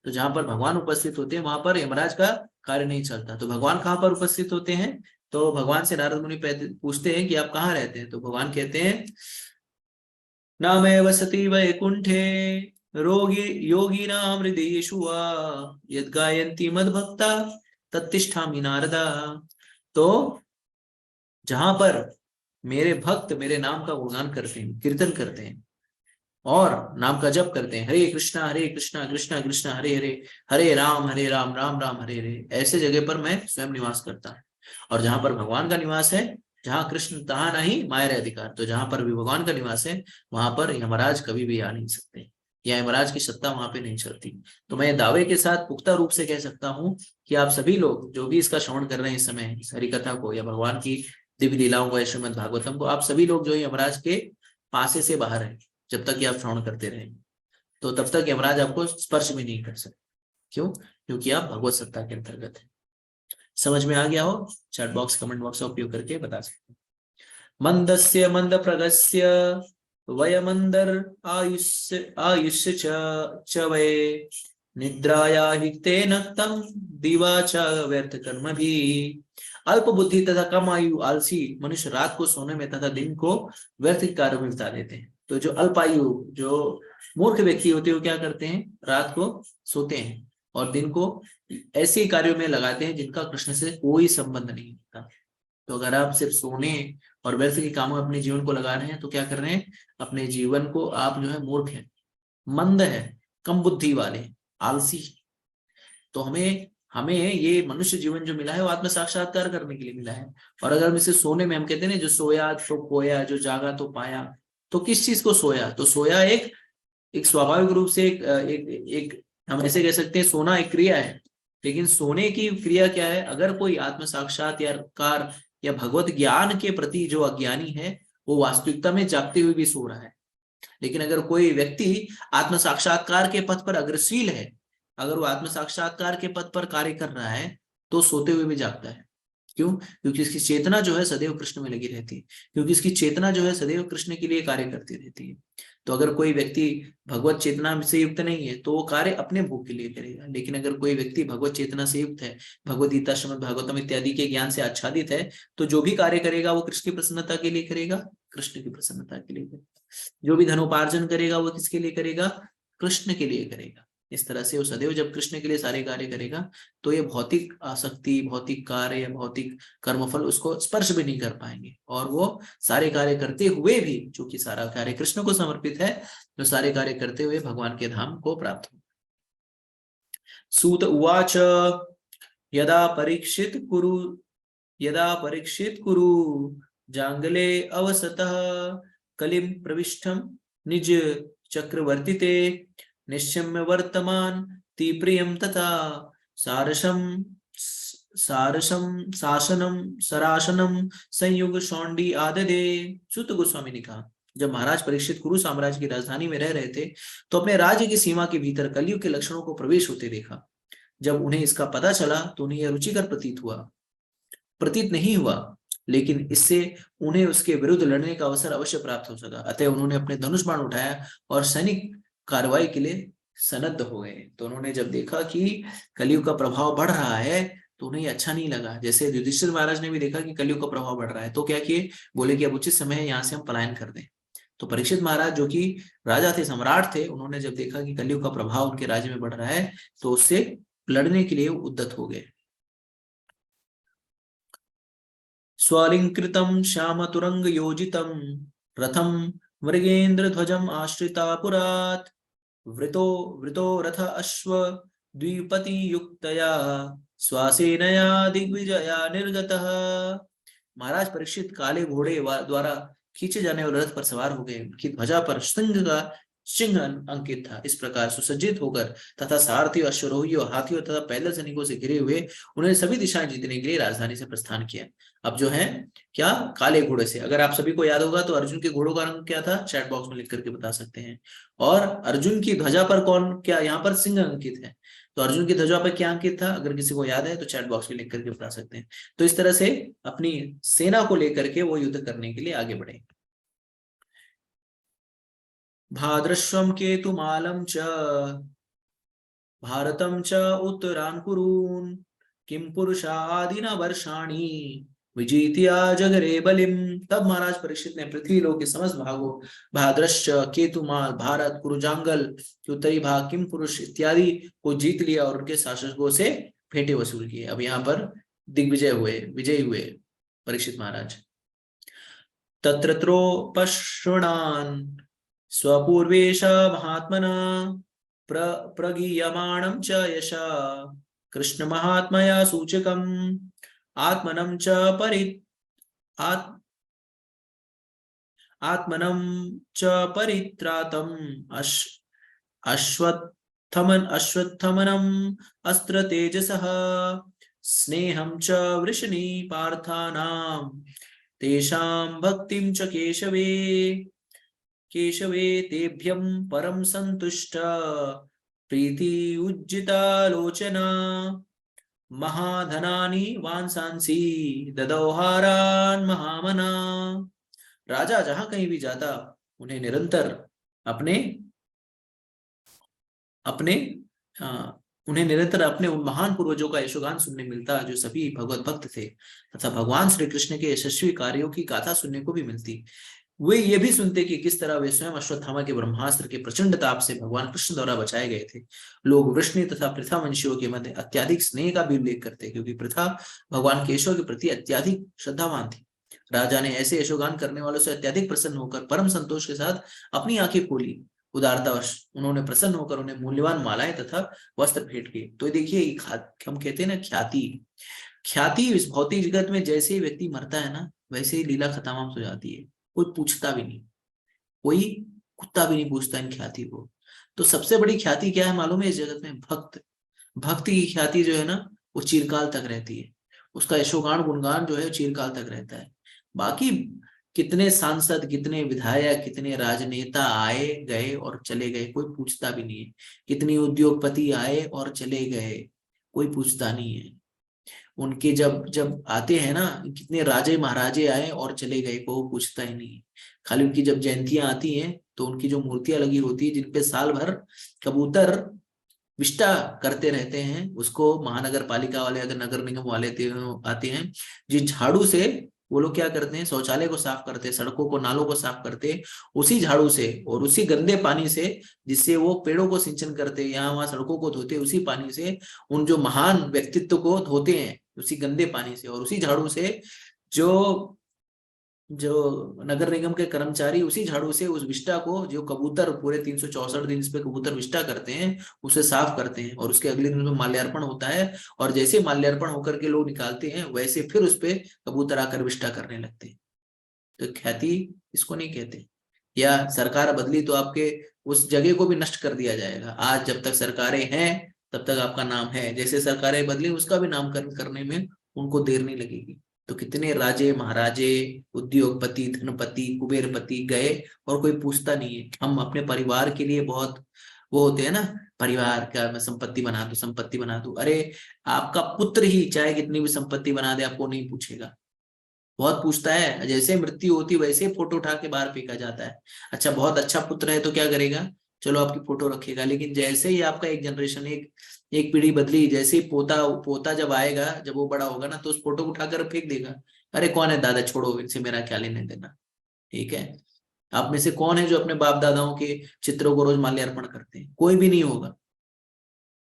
तो जहां पर भगवान उपस्थित होते हैं वहां पर यमराज का कार्य नहीं चलता। तो भगवान कहाँ पर उपस्थित होते हैं? तो भगवान से नारद मुनि पूछते हैं कि आप कहाँ रहते हैं? तो भगवान कहते हैं नामे वसति वैकुंठे रोगी योगिनाम हृदयेषु वा यद् गायन्ति मद्भक्ता तत्तिष्ठामि नारदा। तो जहां पर मेरे भक्त मेरे नाम का गुणगान करते हैं, कीर्तन करते हैं और नाम का जप करते हैं, हरे कृष्णा कृष्णा कृष्णा हरे हरे, हरे राम राम राम हरे हरे, ऐसे जगह पर मैं स्वयं निवास करता हूँ। और जहां पर भगवान का निवास है, जहां कृष्ण तहा नहीं माया अधिकार, तो जहां पर भी भगवान का निवास है वहां पर यमराज कभी भी आ नहीं सकते, या यमराज की सत्ता वहां पे नहीं चलती। तो मैं दावे के साथ पुख्ता रूप से कह सकता हूँ कि आप सभी लोग जो भी इसका श्रवण कर रहे हैं इस समय, इस हरि कथा को या भगवान की दिव्य लीलाओं को या श्रीमद भागवतम को, आप सभी लोग जो है यमराज के पासे से बाहर है जब तक आप श्रवण करते रहेंगे। तो तब तक यमराज आपको स्पर्श भी नहीं कर सकते। क्यों? क्योंकि आप भगवत सत्ता के अंतर्गत है। समझ में आ गया हो? चैट बॉक्स कमेंट बॉक्स का उपयोग करके बता सकते हैं। मंदस्य मंद प्रगस्य वयमंदर आयुष्य आयुष्य च वये निद्राया हिते नक्तम दिवा च व्यर्थ कर्म भी। अल्प बुद्धि तथा कम आयु आलसी मनुष्य रात को सोने में तथा दिन को व्यर्थ कार्य में बिता देते हैं। तो जो अल्पायु जो मूर्ख व्यक्ति होते हैं वो क्या करते हैं? रात को सोते हैं और दिन को ऐसे कार्यों में लगाते हैं जिनका कृष्ण से कोई संबंध नहीं होता। तो अगर आप सिर्फ सोने और व्यर्थ के कामों में अपने जीवन को लगा रहे हैं तो क्या कर रहे हैं? अपने जीवन को आप जो है मूर्ख है, मंद है, कम बुद्धि वाले, आलसी। तो हमें ये मनुष्य जीवन जो मिला है वो आत्म साक्षात्कार करने के लिए मिला है। और अगर हम इसे सोने में, हम कहते हैं ना जो सोया तो खोया, जो जागा तो पाया। तो किस चीज को सोया? तो सोया एक स्वाभाविक रूप से एक हम ऐसे कह सकते हैं सोना एक क्रिया है। लेकिन सोने की क्रिया क्या है? अगर कोई आत्म साक्षात्कार या भगवत ज्ञान के प्रति जो अज्ञानी है वो वास्तविकता में जागते हुए भी सो रहा है। लेकिन अगर कोई व्यक्ति आत्म साक्षात्कार के पथ पर अग्रशील है, अगर वो आत्म साक्षात्कार के पथ पर कार्य कर रहा है तो सोते हुए भी जागता है। क्यों? क्योंकि इसकी चेतना जो है सदैव कृष्ण में लगी रहती है, क्योंकि इसकी चेतना जो है सदैव कृष्ण के लिए कार्य करती रहती है। तो अगर कोई व्यक्ति भगवत चेतना से युक्त नहीं है तो वो कार्य अपने भोग के लिए करेगा। लेकिन अगर कोई व्यक्ति भगवत चेतना से युक्त है, भगवद गीता श्रीमद् भागवतम इत्यादि के ज्ञान से आच्छादित है, तो जो भी कार्य करेगा वो कृष्ण की प्रसन्नता के लिए करेगा, कृष्ण की प्रसन्नता के लिए करेगा। जो भी धनोपार्जन करेगा वो किसके लिए करेगा? कृष्ण के लिए करेगा। इस तरह से वो सदैव जब कृष्ण के लिए सारे कार्य करेगा तो ये भौतिक आसक्ति, भौतिक कार्य या भौतिक कर्मफल उसको स्पर्श भी नहीं कर पाएंगे। और वो सारे कार्य करते हुए भी, जो कि सारा कार्य कृष्ण को समर्पित है, जो सारे कार्य करते हुए भगवान के धाम को प्राप्त हो। सूत उवाच यदा परीक्षित कुरु जांगले अवसतः कलिम प्रविष्टम निज चक्रवर्तिते निश्चम्य वर्तमान तीप्रियम तथा सरासनम संयुग शौंडी आददे। सूत गोस्वामी ने कहा, जब महाराज परीक्षित कुरु साम्राज्य की राजधानी में रह रहे थे तो अपने राज्य की सीमा के भीतर कलयुग के लक्षणों को प्रवेश होते देखा। जब उन्हें इसका पता चला तो उन्हें यह रुचिकर प्रतीत नहीं हुआ, लेकिन इससे उन्हें उसके विरुद्ध लड़ने का अवसर अवश्य प्राप्त हो सका। अतः उन्होंने अपने धनुष बाण उठाया और सैनिक कार्रवाई के लिए सनद्ध हो गए। तो उन्होंने जब देखा कि कलयुग का प्रभाव बढ़ रहा है तो उन्हें अच्छा नहीं लगा। जैसे युधिष्ठिर महाराज ने भी देखा कि कलयुग का प्रभाव बढ़ रहा है तो क्या किए? बोले कि अब उचित समय है, यहाँ से हम पलायन कर दें। तो परीक्षित महाराज जो कि राजा थे, सम्राट थे, उन्होंने जब देखा कि कलयुग का प्रभाव उनके राज्य में बढ़ रहा है तो उससे लड़ने के लिए उद्यत हो गए। स्वलिंकृतं श्यामतुरंग योजितं रथं मृगेन्द्र ध्वजम् आश्रिता पुरात् वृतो वृतो रथ अश्व द्विपति युक्तया स्वासेनया दिग्विजया निर्गतः। महाराज परीक्षित काले घोड़े द्वारा खींचे जाने वाले रथ पर सवार हो गए। उनकी ध्वजा पर सिंह का सिंह अंकित था। इस प्रकार सुसज्जित होकर तथा सारथी अश्वरोहियों हाथियों तथा पैदल सैनिकों से घिरे हुए उन्होंने सभी दिशाएं जीतने के लिए राजधानी से प्रस्थान किया। अब जो है क्या, काले घोड़े से। अगर आप सभी को याद होगा तो अर्जुन के घोड़ों का रंग क्या था, चैट बॉक्स में लिख करके बता सकते हैं। और अर्जुन की ध्वजा पर कौन, क्या यहाँ पर सिंह अंकित है, तो अर्जुन की ध्वजा पर क्या अंकित था, अगर किसी को याद है तो चैट बॉक्स में लिख करके बता सकते हैं। तो इस तरह से अपनी सेना को लेकर के वो युद्ध करने के लिए आगे बढ़े। भाद्रश्वं केतुमालं च भारतं च उत्तरान् कुरून् किं पुरुषादिना वर्षाणि विजित्य जगरे बलिम। तब महाराज परीक्षित ने पृथ्वी लोक के समस्त भागों भाद्रश्च केतुमाल भारत कुरुजांगल के उत्तरी भाग किम पुरुष इत्यादि को जीत लिया और उनके शासकों से भेंटे वसूल किए। अब यहाँ पर दिग्विजय हुए, विजयी हुए परीक्षित महाराज। तत्रत्रोपश्रणान् स्वपूर्वेश महात्मना प्रगीयमाणं च यशा कृष्ण महात्मया सूचकम् आत्मनं च आत्मनं च परित्रातम् अश्वत्थमनम् अस्त्र तेजसः स्नेहं च वृषणी पार्थानां तेषां भक्तिं च केशवे तेभ्यं परम संतुष्ट प्रीति उज्जितालोचना महाधनानि वांसांसी ददौहारान् महामना। राजा जहां कहीं भी जाता उन्हें निरंतर अपने अपने उन्हें निरंतर अपने उन महान पूर्वजों का यशोगान सुनने मिलता जो सभी भगवत भक्त थे, तथा भगवान श्री कृष्ण के यशस्वी कार्यों की गाथा सुनने को भी मिलती। वे ये भी सुनते कि किस तरह वे स्वयं अश्वत्थामा के ब्रह्मास्त्र के प्रचंड ताप से भगवान कृष्ण द्वारा बचाए गए थे। लोग वृष्णि तथा प्रथा वंशियों के मध्य अत्याधिक स्नेह का भी उल्लेख करते क्योंकि प्रथा भगवान केशव के प्रति अत्याधिक श्रद्धावान थी। राजा ने ऐसे यशोगान करने वालों से अत्याधिक प्रसन्न होकर परम संतोष के साथ अपनी आंखें खोली। उदारतावश उन्होंने प्रसन्न होकर उन्हें मूल्यवान मालाएं तथा वस्त्र भेंट किए। तो देखिए हम कहते हैं ना ख्याति, ख्याति इस भौतिक जगत में जैसे ही व्यक्ति मरता है ना वैसे ही लीला खत्म हो जाती है। कोई पूछता भी नहीं, कोई कुत्ता भी नहीं पूछता इन ख्याति को। तो सबसे बड़ी ख्याति क्या है मालूम है इस जगत में, भक्त। भक्ति की ख्याति जो है ना वो चिरकाल तक रहती है, उसका यशोगान गुणगान जो है चिरकाल तक रहता है। बाकी कितने सांसद, कितने विधायक, कितने राजनेता आए गए और चले गए, कोई पूछता भी नहीं है। कितने उद्योगपति आए और चले गए, कोई पूछता नहीं है। उनके जब जब आते हैं ना, कितने राजे महाराजे आए और चले गए, कोई पूछता ही नहीं। खाली उनकी जब जयंतियां आती हैं तो उनकी जो मूर्तियां लगी होती है जिनपे साल भर कबूतर विष्टा करते रहते हैं, उसको महानगर पालिका वाले अगर नगर निगम वाले आते हैं, जिस झाड़ू से वो लोग क्या करते हैं, शौचालय को साफ करते हैं, सड़कों को नालों को साफ करते हैं उसी झाड़ू से और उसी गंदे पानी से जिससे वो पेड़ों को सिंचन करते हैं, यहाँ वहां सड़कों को धोते उसी पानी से, उन जो महान व्यक्तित्व को धोते हैं उसी गंदे पानी से और उसी झाड़ू से जो नगर निगम के कर्मचारी उसी झाड़ू से उस विष्टा को, जो कबूतर पूरे 364 दिन इस पे कबूतर विष्टा करते हैं, उसे साफ करते हैं और उसके अगले दिन में माल्यार्पण होता है और जैसे माल्यार्पण होकर के लोग निकालते हैं वैसे फिर उस पे कबूतर आकर विष्टा करने लगते हैं। तो ख्याति इसको नहीं कहते। या सरकार बदली तो आपके उस जगह को भी नष्ट कर दिया जाएगा। आज जब तक सरकारें हैं तब तक आपका नाम है, जैसे सरकारें बदली उसका भी नामकरण करने में उनको देर नहीं लगेगी। तो कितने राजे महाराजे, उद्योगपति, धनपति, कुबेरपति गए और कोई पूछता नहीं है। हम अपने परिवार के लिए बहुत वो होते हैं ना, परिवार का मैं संपत्ति बना दूं, संपत्ति बना दूं। अरे आपका पुत्र ही चाहे कितनी भी संपत्ति बना दे आपको नहीं पूछेगा, बहुत पूछता है। जैसे मृत्यु होती वैसे फोटो उठा के बाहर फेंका जाता है। अच्छा बहुत अच्छा पुत्र है तो क्या करेगा, चलो आपकी फोटो रखेगा, लेकिन जैसे ही आपका एक जनरेशन, एक पीढ़ी बदली, जैसे ही पोता जब आएगा, जब वो बड़ा होगा ना तो उस फोटो को उठाकर फेंक देगा। अरे कौन है दादा, छोड़ो इनसे मेरा क्या लेने देना। ठीक है, आप में से कौन है जो अपने बाप दादाओं के चित्रों को रोज माल्यार्पण करते हैं, कोई भी नहीं होगा।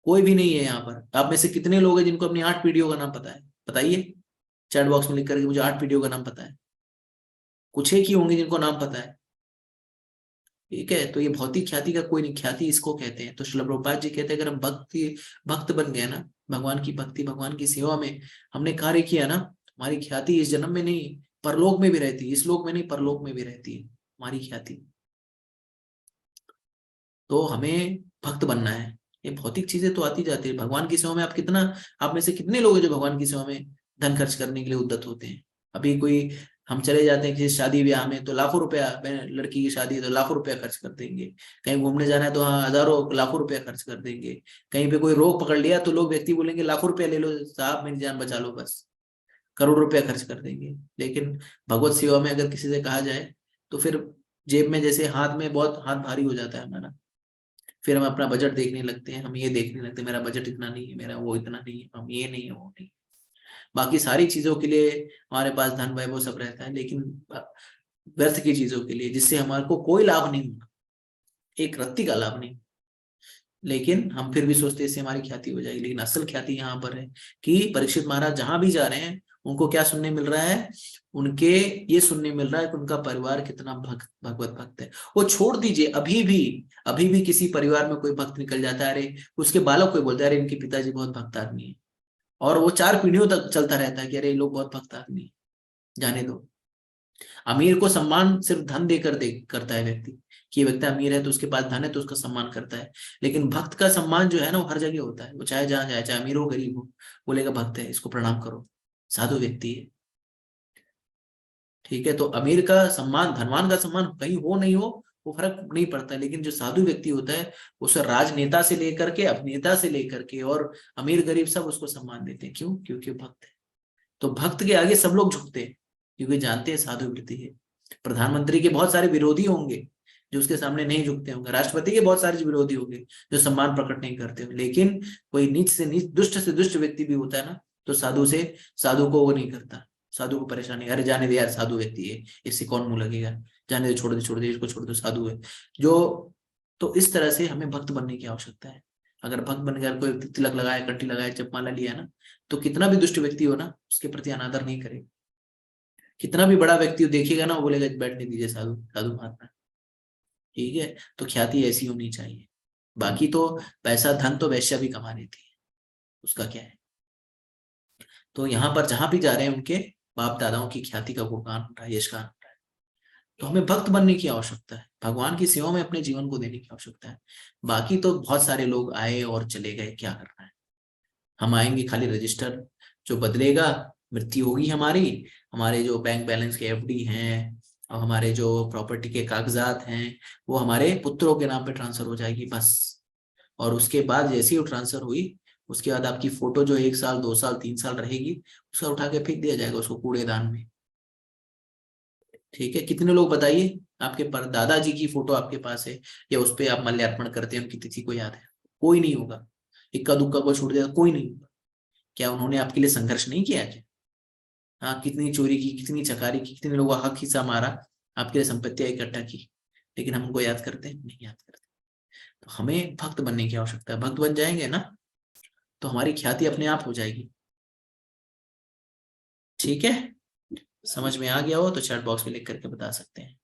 कोई भी नहीं है यहाँ पर। आप में से कितने लोग हैं जिनको अपनी 8 पीढ़ियों का नाम पता है? बताइए चैट बॉक्स में लिख करके, मुझे 8 पीढ़ियों का नाम पता है। कुछ एक ही होंगे जिनको नाम पता है। ठीक है, तो ये भौतिक ख्याति का कोई नहीं, ख्याति इसको कहते हैं। तो श्रील प्रभुपाद जी कहते हैं अगर हम भक्त बन गए ना, भगवान की भक्ति, भगवान की सेवा में हमने कार्य किया ना, हमारी ख्याति इस जन्म में नहीं परलोक में भी रहती है, इस लोक में नहीं परलोक में भी रहती है हमारी ख्याति। तो हमें भक्त बनना है। ये भौतिक चीजें तो आती जाती है, भगवान की सेवा में आप कितना, आप में से कितने लोग हैं जो भगवान की सेवा में धन खर्च करने के लिए उद्यत होते हैं? अभी कोई, हम चले जाते हैं किसी शादी ब्याह में तो लाखों रुपया, लड़की की शादी है तो लाखों रुपया खर्च कर देंगे। कहीं घूमने जाना है तो हाँ हजारों लाखों रुपया खर्च कर देंगे। कहीं पे कोई रोग पकड़ लिया तो लोग, व्यक्ति बोलेंगे लाखों रुपया ले लो साहब, मेरी जान बचा लो बस, करोड़ रुपया खर्च कर देंगे। लेकिन भगवत सेवा में अगर किसी से कहा जाए तो फिर जेब में जैसे हाथ में बहुत हाथ भारी हो जाता है हमारा। फिर हम अपना बजट देखने लगते हैं, हम ये देखने लगते हैं मेरा बजट इतना नहीं है, मेरा वो इतना नहीं है, हम ये नहीं है वो नहीं। बाकी सारी चीजों के लिए हमारे पास धन वैभव सब रहता है, लेकिन व्यर्थ की चीजों के लिए जिससे हमारे को कोई लाभ नहीं होगा, एक रत्ती का लाभ नहीं। लेकिन हम फिर भी सोचते हैं इससे हमारी ख्याति हो जाएगी। लेकिन असल ख्याति यहाँ पर है कि परीक्षित महाराज जहां भी जा रहे हैं उनको क्या सुनने मिल रहा है? उनके ये सुनने मिल रहा है कि उनका परिवार कितना भगवत भक्त है। वो छोड़ दीजिए, अभी भी किसी परिवार में कोई भक्त निकल जाता है, अरे उसके बालक कोई बोलता है अरे इनके पिताजी बहुत भक्त आदमी है, और वो 4 पीढ़ियों तक चलता रहता है कि अरे ये लोग बहुत भक्त आदमी है। जाने दो। अमीर को सम्मान सिर्फ धन देकर दे करता है व्यक्ति, कि ये व्यक्ति अमीर है तो उसके पास धन है तो उसका सम्मान करता है। लेकिन भक्त का सम्मान जो है ना वो हर जगह होता है, वो चाहे जहां जाए, चाहे अमीर हो गरीब हो, बोलेगा भक्त है इसको प्रणाम करो, साधु व्यक्ति है। ठीक है, तो अमीर का सम्मान, धनवान का सम्मान कहीं हो नहीं हो वो फर्क नहीं पड़ता, लेकिन जो साधु व्यक्ति होता है उसे राजनेता से लेकर के, अभिनेता से लेकर के, और अमीर गरीब सब उसको सम्मान देते हैं। क्यों? क्योंकि भक्त है। तो भक्त के आगे सब लोग झुकते हैं क्योंकि जानते हैं साधु वृत्ति है। प्रधानमंत्री के बहुत सारे विरोधी होंगे जो उसके सामने नहीं झुकते होंगे, राष्ट्रपति के बहुत सारे विरोधी होंगे जो सम्मान प्रकट नहीं करते होंगे, लेकिन कोई नीच से नीच, दुष्ट से दुष्ट व्यक्ति भी होता है ना, तो साधु को वो नहीं करता, साधु को परेशानी, अरे जाने दे यार साधु व्यक्ति है, इससे कौन मुंह लगेगा, जाने दे, छोड़ दे इसको, छोड़ दो साधु है जो। तो इस तरह से हमें भक्त बनने की आवश्यकता है। अगर भक्त बन गया, कोई तिलक लगाया, कंठी लगाया, जपमाला लिया ना, तो कितना भी दुष्ट व्यक्ति हो ना उसके प्रति अनादर नहीं करेगा। कितना भी बड़ा व्यक्ति हो देखेगा ना वो बोलेगा बैठने दीजिए साधु, साधु महात्मा। ठीक है, तो ख्याति ऐसी होनी चाहिए। बाकी तो पैसा धन तो वैश्य भी कमा लेती है, उसका क्या है। तो यहाँ पर जहां भी जा रहे हैं उनके बाप दादाओं की ख्याति का गुणगान हो रहा है, यश गान हो रहा है। तो हमें भक्त बनने की आवश्यकता है, भगवान की सेवा में अपने जीवन को देने की आवश्यकता है। बाकी तो बहुत सारे लोग आए और चले गए, क्या करना है। हम आएंगे खाली रजिस्टर जो बदलेगा, मृत्यु होगी हमारी, हमारे जो बैंक बैलेंस के एफडी हैं और हमारे जो प्रॉपर्टी के कागजात हैं वो हमारे पुत्रों के नाम पे ट्रांसफर हो जाएगी बस। और उसके बाद जैसे ही वो ट्रांसफर हुई उसके बाद आपकी फोटो जो 1 साल 2 साल 3 साल रहेगी उसका उठा के फेंक दिया जाएगा उसको कूड़ेदान में। ठीक है, कितने लोग बताइए आपके पर दादाजी की फोटो आपके पास है या उस पर आप माल्यार्पण करते हैं, उनकी तिथि को याद है? कोई नहीं होगा। इक्का दुक्का को छूट जाएगा, कोई नहीं होगा। क्या उन्होंने आपके लिए संघर्ष नहीं किया क्या? हाँ, कितनी चोरी की, कितनी चकारी की, कितने लोगों का हक हिस्सा मारा, आपके लिए संपत्तियां इकट्ठा की, लेकिन हम उनको याद करते हैं नहीं? याद करते। तो हमें भक्त बनने की आवश्यकता है। भक्त बन जाएंगे ना तो हमारी ख्याति अपने आप हो जाएगी। ठीक है, समझ में आ गया हो तो चैट बॉक्स में लिख करके बता सकते हैं।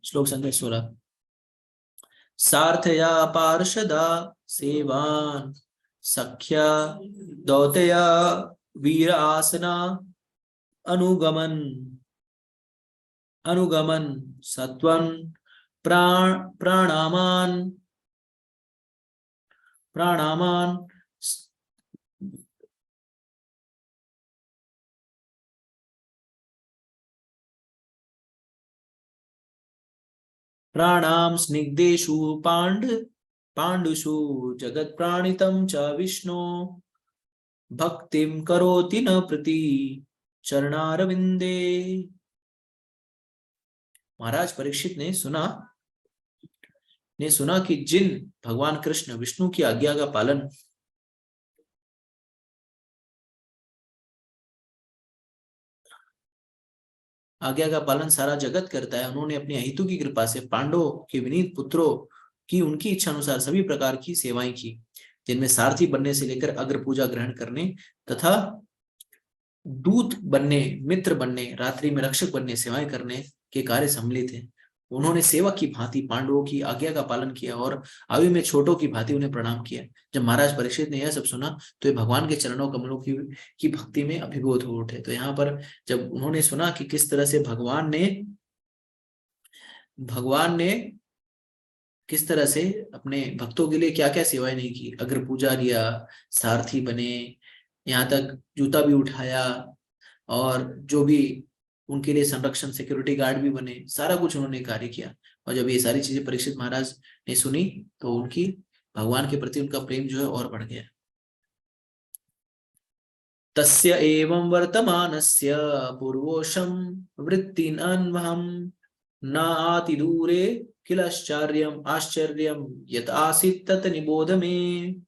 श्लोक संख्या 16। सार्थया पार्षदा सेवान सख्या दौतया वीर आसना अनुगमन अनुगमन सत्वन प्राणामान प्राणामान प्राणाम स्निग्धेषु पांडुषु जगत प्राणितं च विष्णु भक्तिम करोति न प्रति चरणारविंदे। महाराज परीक्षित ने सुना कि जिन भगवान कृष्ण विष्णु की आज्ञा का पालन आज्ञा का पालन सारा जगत करता है, उन्होंने अपने अहितु की कृपा से पांडवों के विनीत पुत्रों की उनकी इच्छा अनुसार सभी प्रकार की सेवाएं की, जिनमें सारथी बनने से लेकर अग्र पूजा ग्रहण करने तथा दूत बनने, मित्र बनने, रात्रि में रक्षक बनने, सेवाएं करने के कार्य सम्मिलित हैं। उन्होंने सेवक की भांति पांडवों की आज्ञा का पालन किया और आयु में छोटों की भांति उन्हें प्रणाम किया। जब महाराज परीक्षित ने यह सब सुना तो ये भगवान के चरणों कमलों की भक्ति में अभिभूत हो उठे। तो यहाँ पर जब उन्होंने सुना कि किस तरह से भगवान ने किस तरह से अपने भक्तों के लिए क्या क्या सेवाएं नहीं की, अग्र पूजा लिया, सारथी बने, यहाँ तक जूता भी उठाया, और जो भी उनके लिए संरक्षण सिक्योरिटी गार्ड भी बने, सारा कुछ उन्होंने कार्य किया। और जब ये सारी चीजें परीक्षित महाराज ने सुनी तो उनकी भगवान के प्रति उनका प्रेम जो है और बढ़ गया। तस्य एवं वर्तमानस्य पूर्वोषम वृत्तिन अनवहम न आति दूरे किलाश्चर्यम आश्चर्यम यत आसीत तत निबोध में।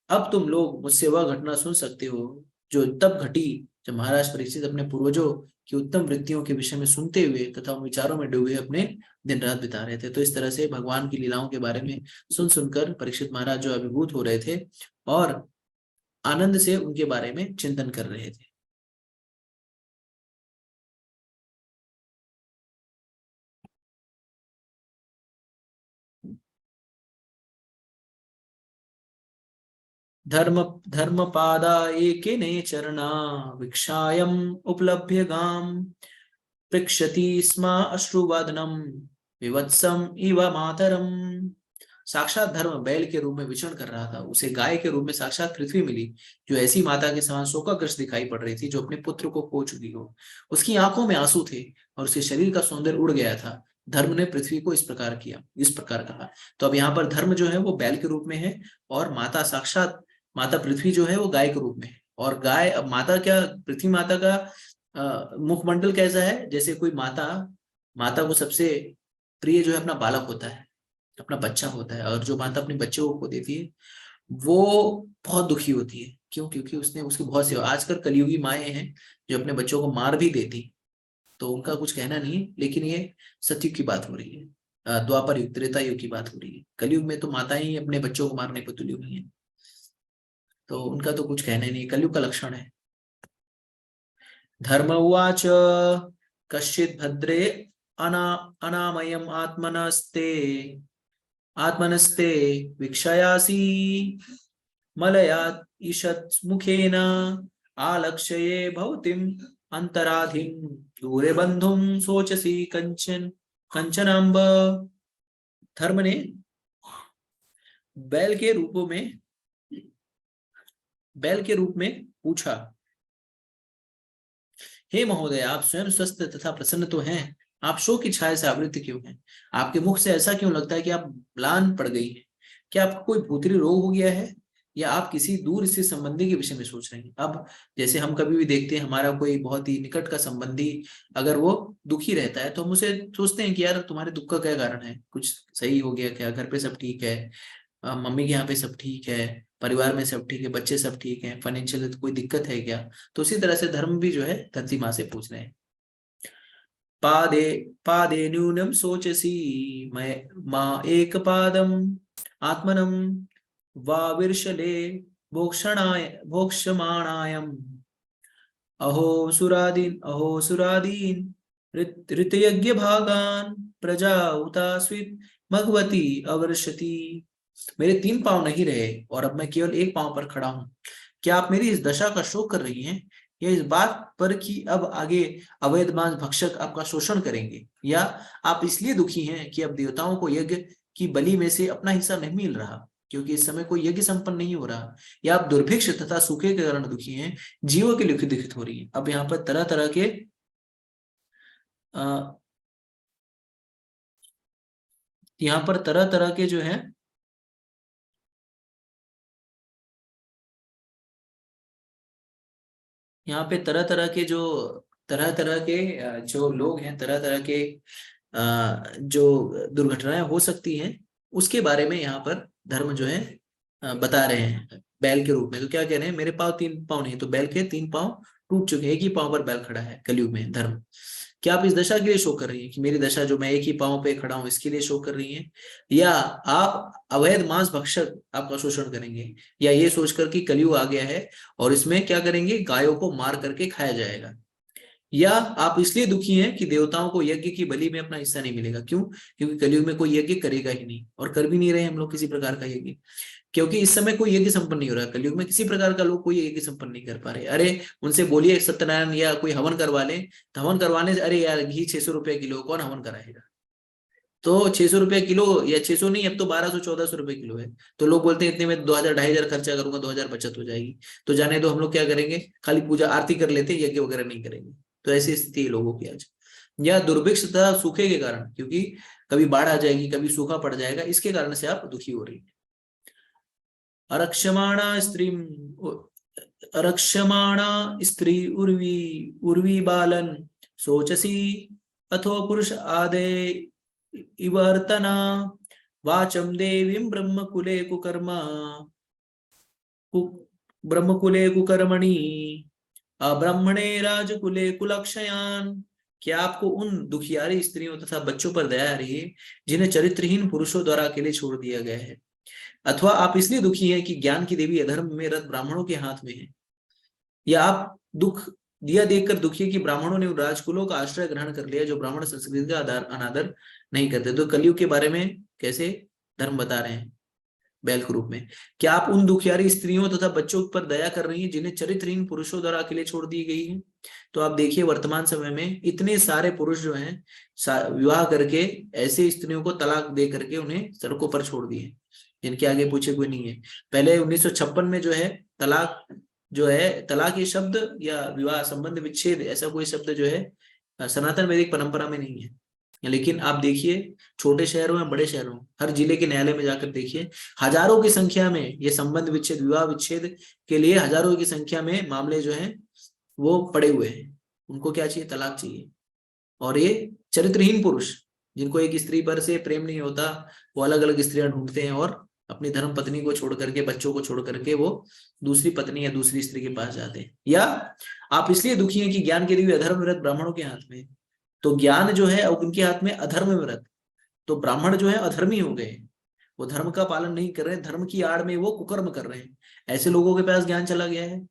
अब तुम लोग मुझसे वह घटना सुन सकते हो जो तब घटी जब महाराज परीक्षित अपने पूर्वजों की उत्तम वृत्तियों के विषय में सुनते हुए तथा उन विचारों में डूबे अपने दिन रात बिता रहे थे। तो इस तरह से भगवान की लीलाओं के बारे में सुन सुनकर परीक्षित महाराज जो अभिभूत हो रहे थे और आनंद से उनके बारे में चिंतन कर रहे थे। धर्मपादा एकेने चरणा भिक्षायम उपलभ्य गाम पृक्षति स्म अश्रुवदनम विवत्सम इव मातरम। साक्षात धर्म बैल के रूप में विचरण कर रहा था, उसे गाय के रूप में साक्षात पृथ्वी मिली जो ऐसी माता के समान शोकाग्रस्त दिखाई पड़ रही थी जो अपने पुत्र को खो चुकी हो। उसकी आंखों में आंसू थे और उसके शरीर का सौंदर्य उड़ गया था। धर्म ने पृथ्वी को इस प्रकार कहा। तो अब यहाँ पर धर्म जो है वो बैल के रूप में है और माता साक्षात माता पृथ्वी जो है वो गाय के रूप में है। और गाय, अब माता क्या, पृथ्वी माता का मुखमंडल कैसा है, जैसे कोई माता को सबसे प्रिय जो है अपना बालक होता है, अपना बच्चा होता है, और जो माता अपने बच्चे को खो देती है वो बहुत दुखी होती है। क्यों? क्योंकि उसने उसकी बहुत सेवा। आजकल कलयुगी माएँ हैं जो अपने बच्चों को मार भी देती, तो उनका कुछ कहना नहीं है, लेकिन ये सतयुग की बात हो रही है, द्वापर युग त्रेता युग की बात हो रही है। कलयुग में तो माताएं ही अपने बच्चों को मारने को तुली हुई है, तो उनका तो कुछ कहना ही नहीं, कलयुग का लक्षण है। धर्म उवाच कश्चित् भद्रे अनामयम् आत्मनस्ते वीक्षयासि मलयात् ईषत् मुखेन आलक्ष्ये भवतिम् अंतराधिं दूरे बंधुं सोचसी कंचनाम्ब। धर्म ने बैल के रूप में पूछा, हे महोदय, आप स्वयं स्वस्थ तथा प्रसन्न तो हैं, आप शोक की छाया से आवृत क्यों हैं? आपके मुख से ऐसा क्यों लगता है कि आप म्लान पड़ गई हैं? क्या आपको कोई भूतरी रोग हो गया है या आप किसी दूर स्थित संबंधी के विषय में सोच रहे हैं? अब जैसे हम कभी भी देखते हैं हमारा कोई बहुत ही निकट का संबंधी अगर वो दुखी रहता है तो हम उसे सोचते हैं कि यार तुम्हारे दुख का क्या कारण है, कुछ सही हो गया क्या, घर पे सब ठीक है, मम्मी के यहाँ पे सब ठीक है, परिवार में सब ठीक है, बच्चे सब ठीक हैं, फाइनेंशियल कोई दिक्कत है क्या? तो उसी तरह से धर्म भी जो है धरती माँ से पूछ रहे हैं। पादे पादे न्यूनम सोचसी मैं माँ एक पादम आत्मनम वाविर्शले भोक्षमाणायम अहो सुरादीन ऋतयज्ञ भागान प्रजा उतास्वित भगवती अवर्षति। मेरे 3 पांव नहीं रहे और अब मैं केवल एक पांव पर खड़ा हूं। क्या आप मेरी इस दशा का शोक कर रही हैं या इस बात पर कि अब आगे अवैध मांस भक्षक आपका शोषण करेंगे, या आप इसलिए दुखी हैं कि अब देवताओं को यज्ञ की बलि में से अपना हिस्सा नहीं मिल रहा क्योंकि इस समय कोई यज्ञ संपन्न नहीं हो रहा, या आप दुर्भिक्ष तथा सूखे के कारण दुखी हैं, जीवों की लिखित हो रही है। अब यहाँ पर तरह तरह के जो है यहाँ पे तरह तरह के जो लोग हैं, तरह तरह के जो दुर्घटनाएं हो सकती हैं उसके बारे में यहाँ पर धर्म जो है बता रहे हैं बैल के रूप में। तो क्या कह रहे हैं, मेरे पाँव 3 पाँव नहीं, तो बैल के 3 पाँव टूट चुके हैं, एक ही पांव पर बैल खड़ा है कलयुग में धर्म। क्या आप इस दशा के लिए शोक कर रही हैं कि मेरी दशा जो मैं एक ही पांव पे खड़ा हूं इसके लिए शोक कर रही हैं, या आप अवैध मांस भक्षक आपका शोषण करेंगे, या ये सोचकर कि कलयुग आ गया है और इसमें क्या करेंगे, गायों को मार करके खाया जाएगा, या आप इसलिए दुखी हैं कि देवताओं को यज्ञ की बलि में अपना हिस्सा नहीं मिलेगा। क्यों? क्योंकि कलयुग में कोई यज्ञ करेगा ही नहीं और कर भी नहीं रहे हम लोग किसी प्रकार का यज्ञ, क्योंकि इस समय कोई यज्ञ संपन्न नहीं हो रहा है। कलयुग में किसी प्रकार का लोग कोई यज्ञ संपन्न नहीं कर पा रहे। अरे उनसे बोलिए सत्यनारायण या कोई हवन करवा ले, तो हवन करवाने से अरे यार घी 600 रुपए किलो, कौन हवन कराएगा? तो 600 रुपए किलो, या 600 नहीं, अब तो 1200-1400 रुपए किलो है। तो लोग बोलते हैं इतने में 2000-2500 खर्चा करूंगा, 2000 बचत हो जाएगी। तो जाने दो, हम लोग क्या करेंगे, खाली पूजा आरती कर लेते, यज्ञ वगैरह नहीं करेंगे। तो ऐसी स्थिति है लोगों की आज। या दुर्भिक्ष तथा सूखे के कारण, क्योंकि कभी बाढ़ आ जाएगी, कभी सूखा पड़ जाएगा, इसके कारण से आप दुखी हो रही है। अरक्षमाणा स्त्री उर्वी उर्वी बालन सोचसी अथो पुरुष आदे इवर्तना वाचम देवीं ब्रह्मकुले कुकर्मा ब्रह्मकुले कुकर्मणि अब्रह्मणे राजकुले कुलक्षयान। क्या आपको उन दुखियारी स्त्रियों तथा बच्चों पर दया आ रही है जिन्हें चरित्रहीन पुरुषों द्वारा अकेले छोड़ दिया गया है, अथवा आप इसलिए दुखी हैं कि ज्ञान की देवी अधर्म में रत ब्राह्मणों के हाथ में है, या आप दुख दिया देखकर दुखी है कि ब्राह्मणों ने उन राजकुलों का आश्रय ग्रहण कर लिया जो ब्राह्मण संस्कृति का अनादर नहीं करते। तो कलयुग के बारे में कैसे धर्म बता रहे हैं बैल के रूप में। क्या आप उन दुखियारी स्त्रियों तथा बच्चों पर दया कर रही हैं जिन्हें चरित्रहीन पुरुषों द्वारा अकेले छोड़ दी गई है? तो आप देखिए वर्तमान समय में इतने सारे पुरुष जो हैं विवाह करके ऐसे स्त्रियों को तलाक दे करके उन्हें सड़कों पर छोड़ दिए, जिनके आगे पूछे कोई नहीं है। पहले 1956 में जो है तलाक ये शब्द या विवाह संबंध विच्छेद ऐसा कोई शब्द जो है सनातन वैदिक परंपरा में नहीं है। लेकिन आप देखिए छोटे शहरों में, बड़े शहरों, हर जिले के न्यायालय में जाकर देखिए, हजारों की संख्या में ये संबंध विच्छेद, विवाह विच्छेद के लिए हजारों की संख्या में मामले जो हैं वो पड़े हुए हैं। उनको क्या चाहिए? तलाक चाहिए। और ये चरित्रहीन पुरुष जिनको एक स्त्री पर से प्रेम नहीं होता, वो अलग अलग स्त्रियां ढूंढते हैं और अपनी धर्म पत्नी को छोड़ करके, बच्चों को छोड़ करके वो दूसरी पत्नी या दूसरी स्त्री के पास जाते हैं। या आप इसलिए दुखी हैं कि ज्ञान के देवी अधर्म व्रत ब्राह्मणों के हाथ में, तो ज्ञान जो है उनके हाथ में अधर्म व्रत, तो ब्राह्मण जो है अधर्मी हो गए, वो धर्म का पालन नहीं कर रहे, धर्म की आड़ में वो कुकर्म कर रहे हैं, ऐसे लोगों के पास ज्ञान चला गया है।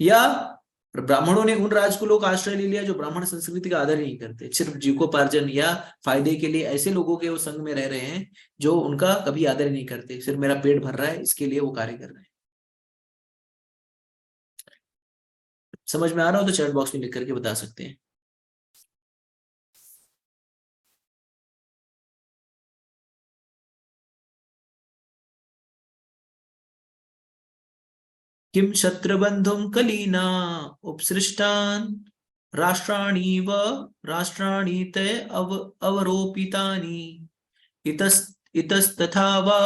या ब्राह्मणों ने उन राजकुलों का आश्रय ले लिया जो ब्राह्मण संस्कृति का आदर नहीं करते, सिर्फ जीविकोपार्जन या फायदे के लिए ऐसे लोगों के वो संग में रह रहे हैं जो उनका कभी आदर नहीं करते, सिर्फ मेरा पेट भर रहा है इसके लिए वो कार्य कर रहे हैं। समझ में आ रहा हो तो चैट बॉक्स में लिख करके बता सकते हैं। किम शत्रुबंधुम कलीना उपसृष्टान राष्ट्राणी ते अवरोपितानि इतस्तथा वा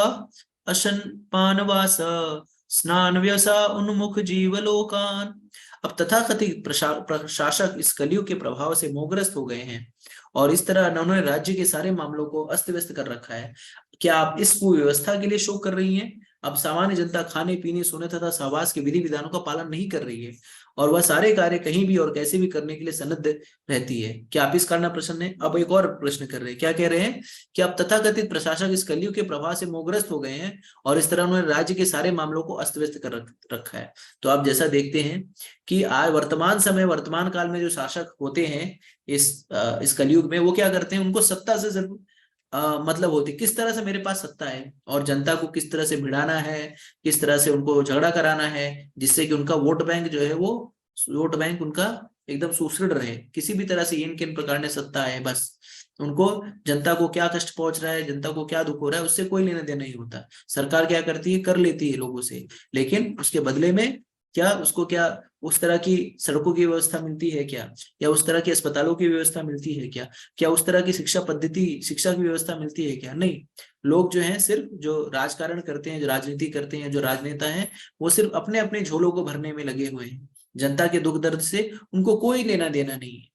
अशन पानवास स्नान व्यसा उन्मुख जीवलोकान। अब तथाकथित प्रशासक इस कलयुग के प्रभाव से मोहग्रस्त हो गए हैं और इस तरह उन्होंने राज्य के सारे मामलों को अस्त व्यस्त कर रखा है। क्या आप इस कुव्यवस्था के लिए शोक कर रही हैं? अब सामान्य जनता खाने पीने सोने तथा सहवास के विधि विधानों का पालन नहीं कर रही है और वह सारे कार्य कहीं भी और कैसे भी करने के लिए सन्नद्ध रहती है। क्या आप इस कारण प्रसन्न है? अब एक और प्रश्न कर रहे हैं, क्या कह रहे हैं कि अब तथाकथित प्रशासक इस कलयुग के प्रभाव से मोहग्रस्त हो गए हैं और इस तरह उन्होंने राज्य के सारे मामलों को अस्त व्यस्त कर रखा है। तो आप जैसा देखते हैं कि आज वर्तमान काल में जो शासक होते हैं इस कलयुग में, वो क्या करते हैं, उनको सत्ता से सिर्फ मतलब होती किस तरह से मेरे पास सत्ता है और जनता को किस तरह से भिड़ाना है, किस तरह से उनको झगड़ा कराना है, जिससे कि उनका वोट बैंक जो है वो वोट बैंक उनका एकदम सुदृढ़ रहे। किसी भी तरह से इन किन प्रकार ने सत्ता है, बस उनको जनता को क्या कष्ट पहुंच रहा है, जनता को क्या दुख हो रहा है, उससे कोई लेना देना नहीं होता। सरकार क्या करती है, कर लेती है लोगों से, लेकिन उसके बदले में क्या उसको क्या उस तरह की सड़कों की व्यवस्था मिलती है क्या, या उस तरह की अस्पतालों की व्यवस्था मिलती है क्या उस तरह की शिक्षा की व्यवस्था मिलती है क्या? नहीं। लोग जो हैं सिर्फ जो राजकारण करते हैं, जो राजनीति करते हैं, जो राजनेता हैं, वो सिर्फ अपने अपने झोलों को भरने में लगे हुए हैं। जनता के दुख दर्द से उनको कोई लेना देना नहीं है।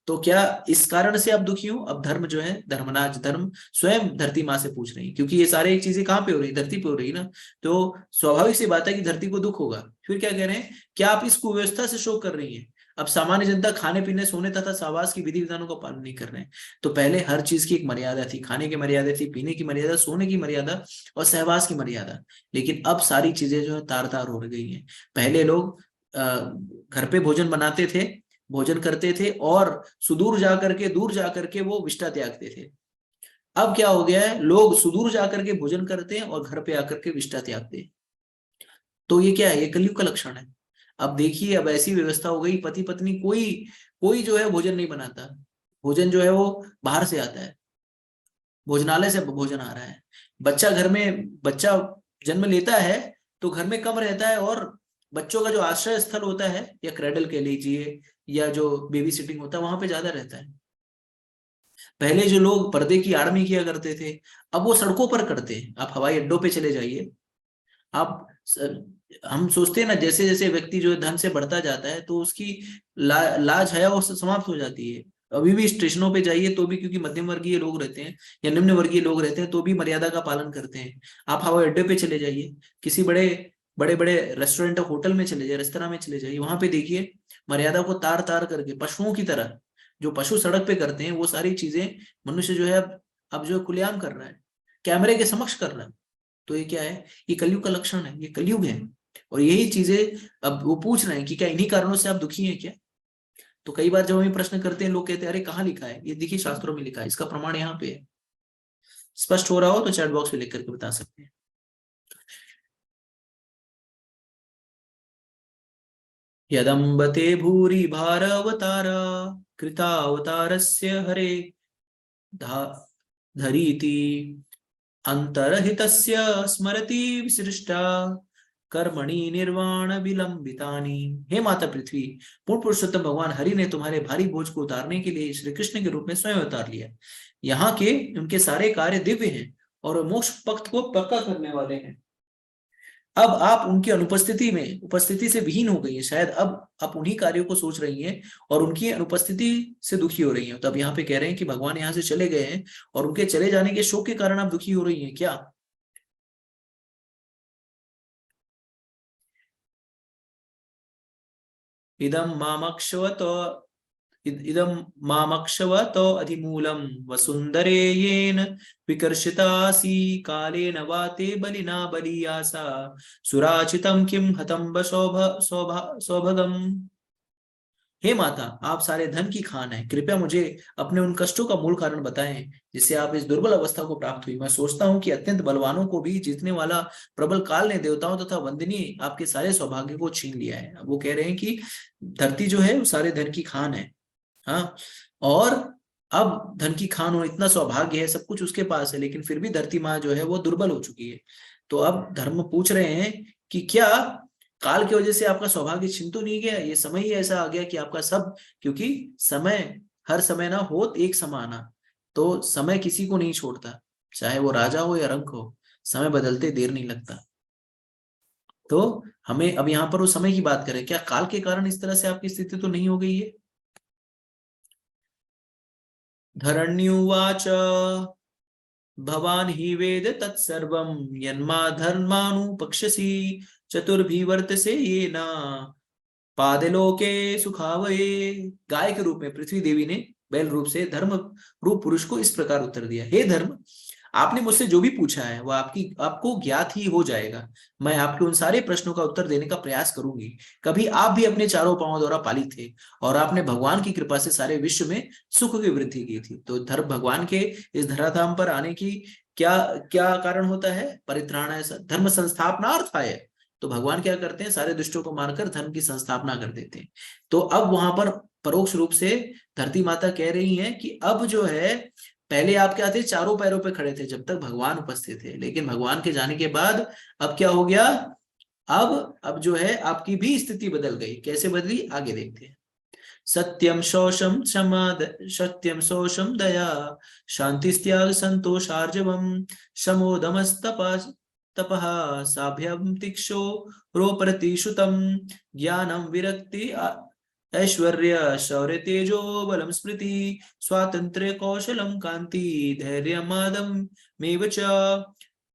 तो क्या इस कारण से आप दुखी हो? अब धर्म जो है, धर्मराज धर्म स्वयं धरती माँ से पूछ रही है, क्योंकि ये सारे एक चीजें कहाँ पे हो रही है, धरती पे हो रही है ना। तो स्वाभाविक सी बात है कि धरती को दुख होगा। फिर क्या कह रहे हैं, क्या आप इस कुव्यवस्था से शोक कर रही हैं? अब सामान्य जनता खाने पीने सोने तथा सहवास की विधि विधानों का पालन नहीं कर रहे हैं। तो पहले हर चीज की एक मर्यादा थी, खाने की मर्यादा थी, पीने की मर्यादा, सोने की मर्यादा और सहवास की मर्यादा। लेकिन अब सारी चीजें जो है तार तार हो गई हैं। पहले लोग घर पे भोजन बनाते थे, भोजन करते थे और सुदूर जाकर के, दूर जाकर के वो विष्ठा त्यागते थे। अब क्या हो गया है, लोग सुदूर जाकर के भोजन करते हैं और घर पे आकर के विष्ठा त्यागते हैं। तो ये क्या है, ये कलयुग का लक्षण है। अब देखिए, अब ऐसी व्यवस्था हो गई, पति पत्नी कोई कोई जो है भोजन नहीं बनाता, भोजन जो है वो बाहर से आता है, भोजनालय से भोजन आ रहा है। बच्चा घर में, बच्चा जन्म लेता है तो घर में कम रहता है, और बच्चों का जो आश्रय स्थल होता है, या क्रेडल कह लीजिए, या जो बेबी सिटिंग होता है, वहां पे ज्यादा रहता है। पहले जो लोग पर्दे की आड़ में किया करते थे, अब वो सड़कों पर करते हैं। आप हवाई अड्डों पे चले जाइए, आप हम सोचते हैं ना, जैसे जैसे व्यक्ति जो धन से बढ़ता जाता है तो उसकी लाज हया वो समाप्त हो जाती है। अभी भी स्टेशनों पे जाइए तो भी, क्योंकि मध्यम वर्गीय लोग रहते हैं या निम्न वर्गीय लोग रहते हैं, तो भी मर्यादा का पालन करते हैं। आप हवाई अड्डे पे चले जाइए, किसी बड़े बड़े बड़े रेस्टोरेंट होटल में चले जाइए, रेस्तरां में चले जाइए, वहां पे देखिए मर्यादा को तार तार करके, पशुओं की तरह, जो पशु सड़क पे करते हैं वो सारी चीजें मनुष्य जो है अब जो खुलेआम कर रहा है, कैमरे के समक्ष कर रहा है। तो ये क्या है, ये कलयुग का लक्षण है, ये कलयुग है। और यही चीजें अब वो पूछ रहे हैं कि क्या इन्हीं कारणों से आप दुखी हैं क्या। तो कई बार जब हम ये प्रश्न करते हैं, लोग कहते हैं अरे कहाँ लिखा है, ये देखिए शास्त्रों में लिखा है, इसका प्रमाण यहाँ पे है। स्पष्ट हो रहा हो तो चैट बॉक्स में लिख करके बता सकते हैं। यदम्बते भूरि भार अवतारा, कृतावतारस्य हरे धरीति अंतरहितस्य स्मरति विसृष्टा कर्मणि निर्वाण विलंबितानि। हे माता पृथ्वी, पूर्ण पुरुषोत्तम भगवान हरि ने तुम्हारे भारी बोझ को उतारने के लिए श्री कृष्ण के रूप में स्वयं उतार लिया। यहाँ के उनके सारे कार्य दिव्य हैं और मोक्ष पथ को पक्का करने वाले हैं। अब आप उनकी अनुपस्थिति में, उपस्थिति से विहीन हो गई है, शायद अब आप उन्हीं कार्यों को सोच रही हैं और उनकी अनुपस्थिति से दुखी हो रही हैं। तो अब यहाँ पे कह रहे हैं कि भगवान यहाँ से चले गए हैं और उनके चले जाने के शोक के कारण आप दुखी हो रही हैं क्या। इदं मामक्षवतो इदं मामक्षवतो अधिमूलं वसुंधरे येन विकर्षितासी कालेन वाते बलिना बलियासा सुराचितं किं हतं सौभगम। हे माता, आप सारे धन की खान है, कृपया मुझे अपने उन कष्टों का मूल कारण बताएं जिससे आप इस दुर्बल अवस्था को प्राप्त हुई। मैं सोचता हूँ कि अत्यंत बलवानों को भी जीतने वाला प्रबल काल ने देवताओं तथा वंदनीय आपके सारे सौभाग्य को छीन लिया है। अब वो कह रहे हैं कि धरती जो है वो सारे धन की खान है। हाँ, और अब धन की खान हो, इतना सौभाग्य है, सब कुछ उसके पास है, लेकिन फिर भी धरती माँ जो है वो दुर्बल हो चुकी है। तो अब धर्म पूछ रहे हैं कि क्या काल की वजह से आपका सौभाग्य छिन तो नहीं गया, ये समय ही ऐसा आ गया कि आपका सब, क्योंकि समय, हर समय ना हो एक समाना, तो समय किसी को नहीं छोड़ता, चाहे वो राजा हो या रंक हो, समय बदलते देर नहीं लगता। तो हमें अब यहाँ पर उस समय की बात करें, क्या काल के कारण इस तरह से आपकी स्थिति तो नहीं हो गई है। धरण्युवाच भवान् हि वेद तत्सर्वं यन्मा धर्मानुपक्ष्यसि चतुर्भिवर्तसे येन पादलोके सुखावये। गाय के रूप में पृथ्वी देवी ने बैल रूप से धर्म रूप पुरुष को इस प्रकार उत्तर दिया, हे धर्म, आपने मुझसे जो भी पूछा है वो आपको ज्ञात ही हो जाएगा। मैं आपके उन सारे प्रश्नों का उत्तर देने का प्रयास करूंगी। कभी आप भी अपने चारों पांवों द्वारा पालित थे और आपने भगवान की कृपा से सारे विश्व में सुख की वृद्धि की थी। तो धर्म, भगवान के इस धराधाम पर आने की क्या क्या कारण होता है, परित्राणाय धर्म संस्थापनार्थाय। तो भगवान क्या करते हैं, सारे दुष्टों को मारकर धर्म की संस्थापना कर देते हैं। तो अब वहां पर परोक्ष रूप से धरती माता कह रही है कि अब जो है, पहले आप क्या थे, चारों पैरों पे खड़े थे जब तक भगवान उपस्थित थे, लेकिन भगवान के जाने के बाद अब क्या हो गया, अब जो है आपकी भी स्थिति बदल गई। कैसे बदली, आगे देखते हैं। सत्यम शोषम क्षमा, सत्यम शोषम दया, शांति त्याग संतोषार्जवम, शमोदमस्तपा तपः साभ्यम तिक्षो रोप्रतिशुतम, ज्ञानम विरक्ति ऐश्वर्य शौर्य तेजो बलम स्मृति, स्वातंत्र्य कौशलम कांति, धैर्य मादम मेव च,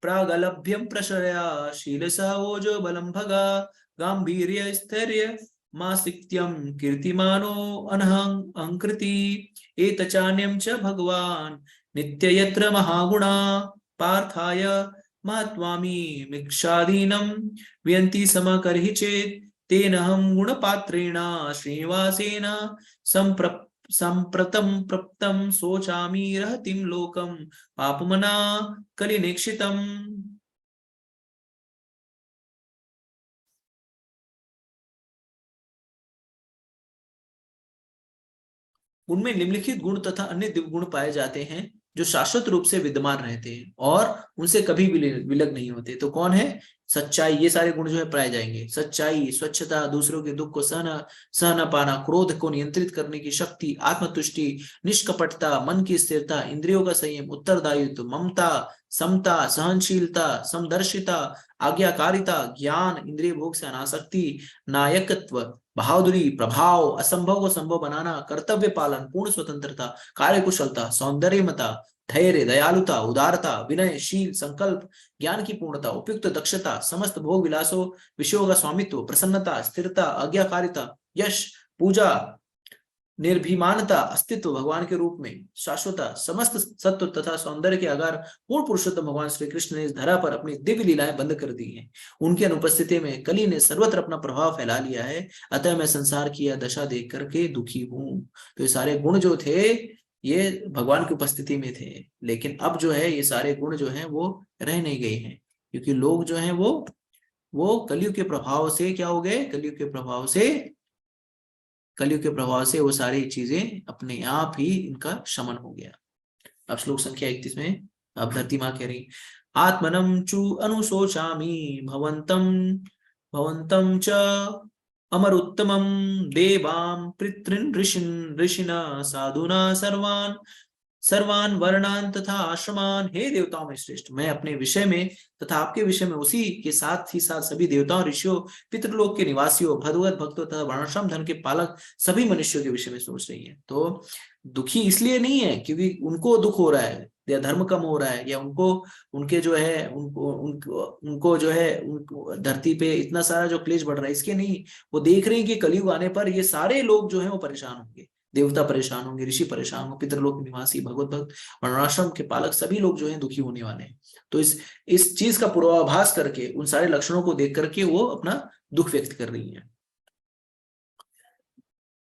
प्रागलभ्यम प्रशया शील सहवोजो बलम भगा, गांभीर्य स्थैर्य मासिक्त्यं कीर्तिमानो अनहं अंकृति एतचान्यं च भगवान् नित्य यत्र महागुणा पार्थाय महात्वामि मिक्षाधीनं व्यन्ति समकर्हि चेत् तेनहं गुणपात्रेण श्रीनिवासेन संप्रतं प्रप्तं शोचामि रहतिं लोकं पापमना कलिनेक्षितम्। उनमें निम्नलिखित गुण तथा अन्य दिव्य गुण पाए जाते हैं जो शाश्वत रूप से विद्यमान रहते हैं और उनसे कभी विलग नहीं होते। तो कौन है? सच्चाई। ये सारे गुण जो है पाए जाएंगे। सच्चाई, स्वच्छता, दूसरों के दुख को सहना पाना, क्रोध को नियंत्रित करने की शक्ति, आत्मतुष्टि, निष्कपटता, मन की स्थिरता, इंद्रियों का संयम, उत्तरदायित्व, ममता, समता, सहनशीलता, समदर्शिता, आज्ञाकारिता, ज्ञान, इंद्रिय भोग से अनासक्ति, नायकत्व, बहादुरी, प्रभाव, असंभव को संभव बनाना, कर्तव्य पालन, पूर्ण स्वतंत्रता, कार्यकुशलता, सौंदर्यमता, धैर्य, दयालुता, उदारता, विनय, शील, संकल्प, ज्ञान की पूर्णता, उपयुक्त दक्षता, समस्त भोग विलासों विषयों का स्वामित्व, प्रसन्नता, स्थिरता, आज्ञाकारिता, यश, पूजा, निर्भीमानता, अस्तित्व भगवान के रूप में, शाश्वता, समस्त सत्व तथा सौंदर्य के आधार पूर्ण पुरुषोत्तम भगवान श्री कृष्ण ने इस धरा पर अपनी दिव्य लीलाएं बंद कर दी हैं। उनकी अनुपस्थिति में कली ने सर्वत्र अपना प्रभाव फैला लिया है, अतः मैं संसार की यह दशा देख करके दुखी हूं। तो ये सारे गुण जो थे ये भगवान की उपस्थिति में थे, लेकिन अब जो है ये सारे गुण जो है वो रह नहीं गए हैं, क्योंकि लोग जो है वो कलयुग के प्रभाव से क्या हो गए? कलयुग के प्रभाव से वो सारी चीजें अपने आप ही इनका शमन हो गया। अब श्लोक संख्या 31 में अब धरती माँ कह रही, आत्मनं चु अनुशोचामि भवन्तं भवन्तं च अमरुत्तमं देवां पितॄन् ऋषिना साधुना सर्वान वर्णान तथा आश्रमान। हे देवताओं में श्रेष्ठ, मैं अपने विषय में तथा आपके विषय में उसी के साथ ही साथ सभी देवताओं, ऋषियों, पितृलोक के निवासियों, भगवत भक्तों तथा वर्णाश्रम धन के पालक सभी मनुष्यों के विषय में सोच रही है। तो दुखी इसलिए नहीं है क्योंकि उनको दुख हो रहा है या धर्म कम हो रहा है या उनके जो है उनको जो है उनको धरती पे इतना सारा जो क्लेश बढ़ रहा है, इसके नहीं। वो देख रहे हैं कि कलयुग आने पर ये सारे लोग जो है वो परेशान होंगे, देवता परेशान होंगे, ऋषि परेशान होंगे, पितृलोक निवासी, भगवत भक्त, वर्णाश्रम के पालक सभी लोग जो हैं दुखी होने वाले हैं। तो इस चीज का पूर्वाभास करके, उन सारे लक्षणों को देख करके वो अपना दुख व्यक्त कर रही है।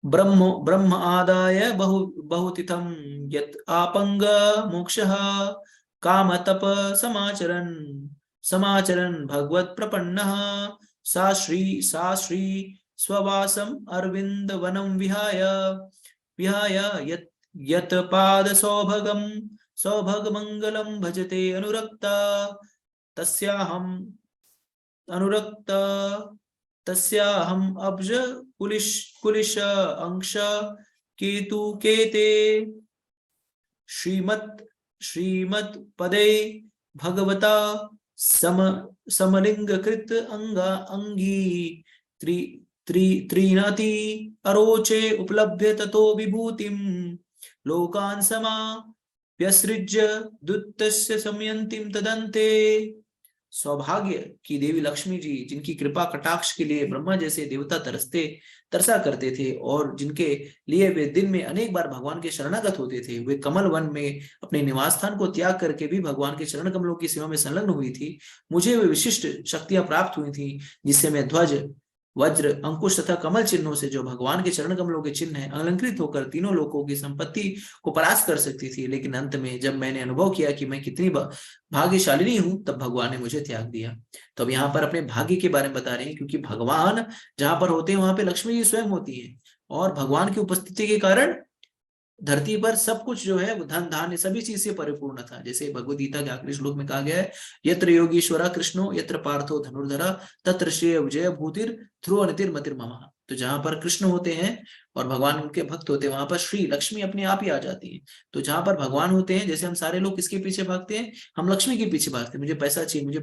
ब्रह्म आदाय बहुतिथं यत् आपंग मोक्षः काम तप समाचरन् भगवत प्रपन्नः सा श्री स्ववासम अरविंद वनम विहाय यत् पाद सौभग मंगलम भजते तस्याहम अब्ज कुलिश अंश केते श्रीमत् पदे भगवता समलिंगकृत अंगी त्रीनति अरोचे उपलभ्य ततो विभूतिम लोकान् व्यसृज्य दुत्तस्य समयन्तिम तदन्ते। सौभाग्य की देवी लक्ष्मी जी, जिनकी कृपा कटाक्ष के लिए ब्रह्मा जैसे देवता तरसा करते थे और जिनके लिए वे दिन में अनेक बार भगवान के शरणागत होते थे, वे कमल वन में अपने निवास स्थान को त्याग करके भी भगवान के चरण कमलों की सेवा में संलग्न हुई थी। मुझे वे विशिष्ट शक्तियां प्राप्त हुई थी जिससे मैं ध्वज, वज्र, अंकुश तथा कमल चिन्हों से, जो भगवान के चरण कमलों के चिन्ह हैं, अलंकृत होकर तीनों लोकों की संपत्ति को परास्त कर सकती थी। लेकिन अंत में जब मैंने अनुभव किया कि मैं कितनी भाग्यशालिनी हूं, तब भगवान ने मुझे त्याग दिया। तो अब यहाँ पर अपने भाग्य के बारे में बता रहे हैं, क्योंकि भगवान जहां पर होते हैं वहां पे लक्ष्मी जी स्वयं होती है, और भगवान की उपस्थिति के कारण धरती पर सब कुछ जो है धन धान्य सभी चीज से परिपूर्ण था। जैसे भगवद गीता के आखिरी श्लोक में कहा गया है, यत्र योगीश्वरा कृष्णो यत्र पार्थो धनुर्धरा तत्र श्रेय विजय भूतिर ध्रुव नितिर मतिर मम। तो जहां पर कृष्ण होते हैं और भगवान उनके भक्त होते हैं, वहां पर श्री लक्ष्मी अपने आप ही आ जाती है। तो जहां पर भगवान होते हैं, जैसे हम सारे लोग किसके पीछे भागते हैं? हम लक्ष्मी के पीछे भागते हैं, मुझे पैसा चाहिए, मुझे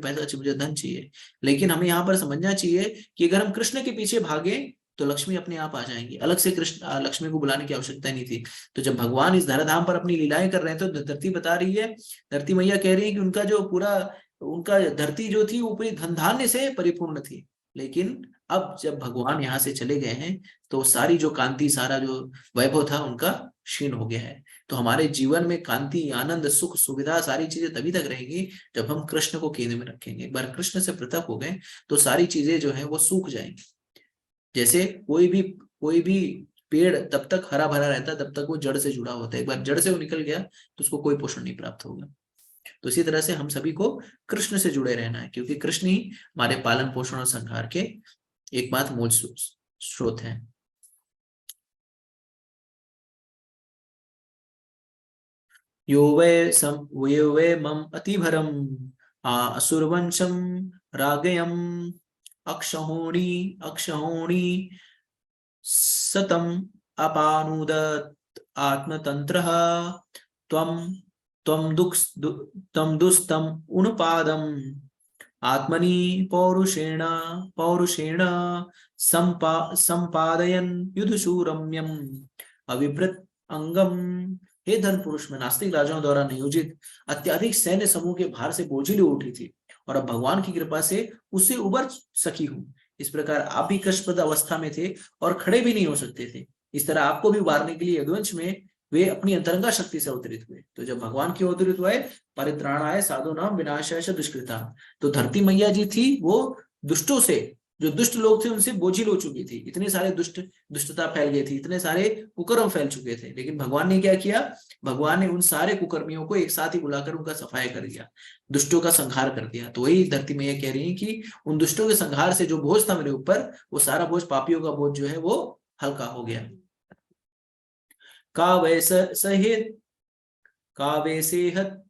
धन चाहिए। लेकिन हमें यहाँ पर समझना चाहिए कि अगर हम कृष्ण के पीछे भागे तो लक्ष्मी अपने आप आ जाएंगी, अलग से कृष्ण लक्ष्मी को बुलाने की आवश्यकता नहीं थी। तो जब भगवान इस धराधाम पर अपनी लीलाएं कर रहे हैं, तो धरती बता रही है, धरती मैया कह रही है कि उनका जो पूरा उनका धरती जो थी वो पूरी धन धान्य से परिपूर्ण थी। लेकिन अब जब भगवान यहाँ से चले गए हैं तो सारी जो कांति, सारा जो वैभव था उनका क्षीण हो गया है। तो हमारे जीवन में कांति, आनंद, सुख, सुविधा, सारी चीजें तभी तक रहेंगी जब हम कृष्ण को केंद्र में रखेंगे। एक बार कृष्ण से पृथक हो गए तो सारी चीजें जो है वो सूख जाएंगी। जैसे कोई भी पेड़ तब तक हरा भरा रहता है तब तक वो जड़ से जुड़ा होता है, एक बार जड़ से वो निकल गया तो उसको कोई पोषण नहीं प्राप्त होगा। तो इसी तरह से हम सभी को कृष्ण से जुड़े रहना है, क्योंकि कृष्ण ही हमारे पालन पोषण और संहार के एकमात्र मूल स्रोत हैं। यो वै मम अतिभरम असुरवंशम रागयम अक्षहोणी अक्षहोणी सतम अपानुदत् आत्मतंत्रः त्वं त्वं दुस्तम उन्पादम आत्मनि पौरुषेण पौरुषेण संपादयन् युधशूरम्यम अविभृत अंगम। हे धन पुरुष, में नास्तिक राजाओं द्वारा नियोजित अत्याधिक सैन्य समूह के भार से बोझिल हो उठी थी और अब भगवान की कृपा से उससे उबर सकी हूँ। इस प्रकार आप भी कष्टप्रद अवस्था में थे और खड़े भी नहीं हो सकते थे। इस तरह आपको भी उबारने के लिए यदुवंश में वे अपनी अंतरंगा शक्ति से अवतरित हुए। तो जब भगवान की अवतरित हुए, परित्राणाय साधूनां विनाशाय च दुष्कृतां, तो धरती मैया जी थी वो दुष्टों से, जो दुष्ट लोग थे उनसे बोझिल हो चुकी थी। इतने सारे दुष्टता फैल गई थी, इतने सारे कुकर्म फैल चुके थे। लेकिन भगवान ने क्या किया? भगवान ने उन सारे कुकर्मियों को एक साथ ही बुलाकर उनका सफाया कर दिया, दुष्टों का संहार कर दिया। तो वही धरती मैया कह रही है कि उन दुष्टों के संहार से जो बोझ था मेरे ऊपर, वो सारा बोझ, पापियों का बोझ जो है वो हल्का हो गया। का वै सेहत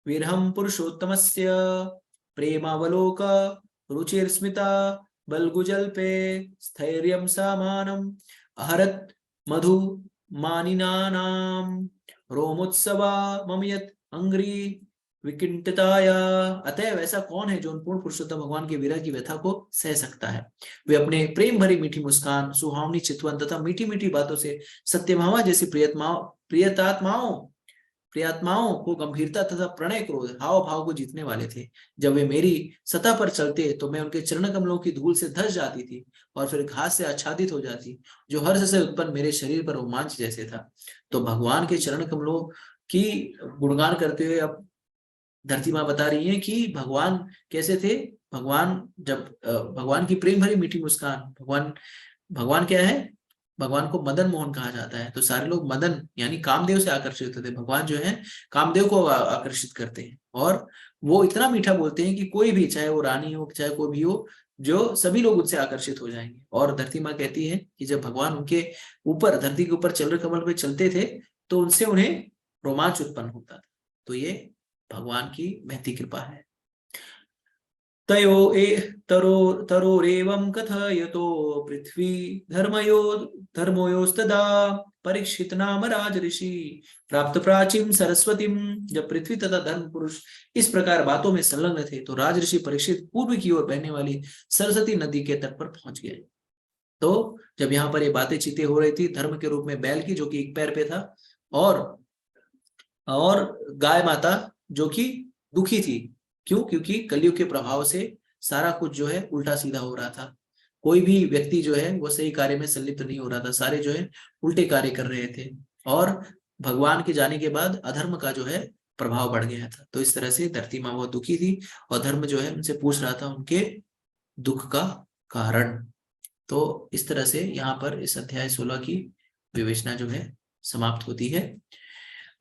विरहम पुरुषोत्तमस्य प्रेमावलोक रुचिर्स्मिता बल्गुजल्पे स्थैर्यं सामानम् अहरत मधु मानिनानाम रोमोत्सवा मम यत् अंग्री विकिंटिताया। अतएव ऐसा कौन है जो उन पूर्ण पुरुषोत्तम भगवान के विरह की व्यथा को सह सकता है? वे अपने प्रेम भरी मीठी मुस्कान, सुहावनी चितवन तथा मीठी मीठी बातों से सत्यभामा जैसी प्रियतात्माओं को गंभीरता तथा प्रणय क्रोध हाव भाव को जीतने वाले थे। जब वे मेरी सतह पर चलते तो मैं उनके चरण कमलों की धूल से धस जाती थी और फिर घास से आच्छादित हो जाती, जो हर्ष से उत्पन्न मेरे शरीर पर रोमांच जैसे था। तो भगवान के चरण कमलों की गुणगान करते हुए अब धरती माँ बता रही है कि भगवान कैसे थे। भगवान की प्रेम भरी मीठी मुस्कान, भगवान क्या है? भगवान को मदन मोहन कहा जाता है। तो सारे लोग मदन यानी कामदेव से आकर्षित होते हैं। भगवान जो है कामदेव को आकर्षित करते हैं और वो इतना मीठा बोलते हैं कि कोई भी, चाहे वो रानी हो चाहे कोई भी हो, जो सभी लोग उनसे आकर्षित हो जाएंगे। और धरती माँ कहती है कि जब भगवान उनके ऊपर, धरती के ऊपर चंद्र कमल पे चलते थे तो उनसे उन्हें रोमांच उत्पन्न होता था। तो ये भगवान की महती कृपा है। तयो तरोरेवं कथयतो पृथ्वी धर्मयोस्तदा परीक्षित नाम राज ऋषि प्राप्त प्राचीन सरस्वतीम। जब पृथ्वी तथा धर्म पुरुष इस प्रकार बातों में संलग्न थे तो राज ऋषि परीक्षित पूर्व की ओर बहने वाली सरस्वती नदी के तट पर पहुंच गए। तो जब यहाँ पर ये बातें चीतें हो रही थी धर्म के रूप में बैल की, जो कि एक पैर पे था, और गाय माता जो कि दुखी थी। क्यों? क्योंकि कलयुग के प्रभाव से सारा कुछ जो है उल्टा सीधा हो रहा था। कोई भी व्यक्ति जो है वो सही कार्य में संलिप्त नहीं हो रहा था, सारे जो है उल्टे कार्य कर रहे थे और भगवान के जाने के बाद अधर्म का जो है प्रभाव बढ़ गया था। तो इस तरह से धरती माँ बहुत दुखी थी और धर्म जो है उनसे पूछ रहा था उनके दुख का कारण। तो इस तरह से यहाँ पर इस अध्याय 16 की विवेचना जो है समाप्त होती है।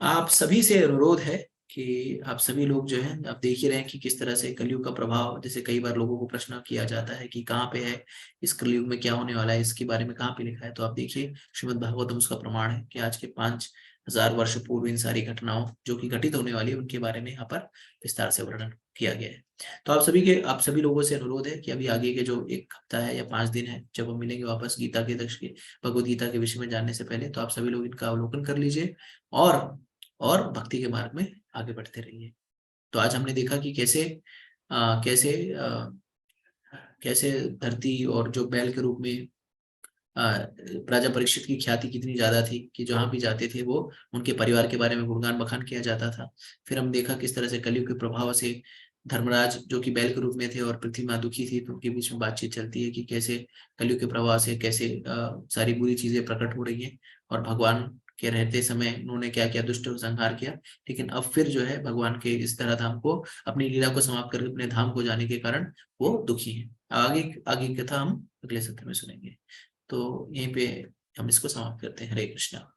आप सभी से अनुरोध है कि आप सभी लोग जो है, आप देख ही रहे हैं कि किस तरह से कलयुग का प्रभाव, जैसे कई बार लोगों को प्रश्न किया जाता है कि कहाँ पे है, इस कलयुग में क्या होने वाला है, इसके बारे में कहाँ पे लिखा है। तो आप देखिए श्रीमद् भागवतम उसका प्रमाण है कि आज के 5000 वर्ष पूर्व इन सारी घटनाओं जो कि घटित होने वाली है उनके बारे में यहाँ पर विस्तार से वर्णन किया गया है। तो आप सभी लोगों से अनुरोध है कि अभी आगे के जो 1 हफ्ता है या 5 दिन है, जब हम मिलेंगे वापस गीता के भगवद गीता के विषय में जानने से पहले, तो आप सभी लोग इनका अवलोकन कर लीजिए और भक्ति के मार्ग में आगे बढ़ते रहिए। तो आज हमने देखा कि कैसे धरती और जो बैल के रूप में राजा परीक्षित की ख्याति कितनी ज्यादा थी कि जहां भी जाते थे वो उनके परिवार के बारे में गुणगान बखान किया जाता था। फिर हम देखा किस तरह से कलयुग के प्रभाव से धर्मराज जो कि बैल के रूप में थे और पृथ्वी माँ दुखी थी, तो उनके बीच में बातचीत चलती है कि कैसे कलयुग के प्रभाव से कैसे सारी बुरी चीजें प्रकट हो रही हैं, और भगवान के रहते समय उन्होंने क्या किया, दुष्ट संहार किया। लेकिन अब फिर जो है भगवान के इस तरह धाम को, अपनी लीला को समाप्त करके अपने धाम को जाने के कारण वो दुखी हैं। आगे आगे की कथा हम अगले सत्र में सुनेंगे। तो यहीं पे हम इसको समाप्त करते हैं। हरे कृष्णा।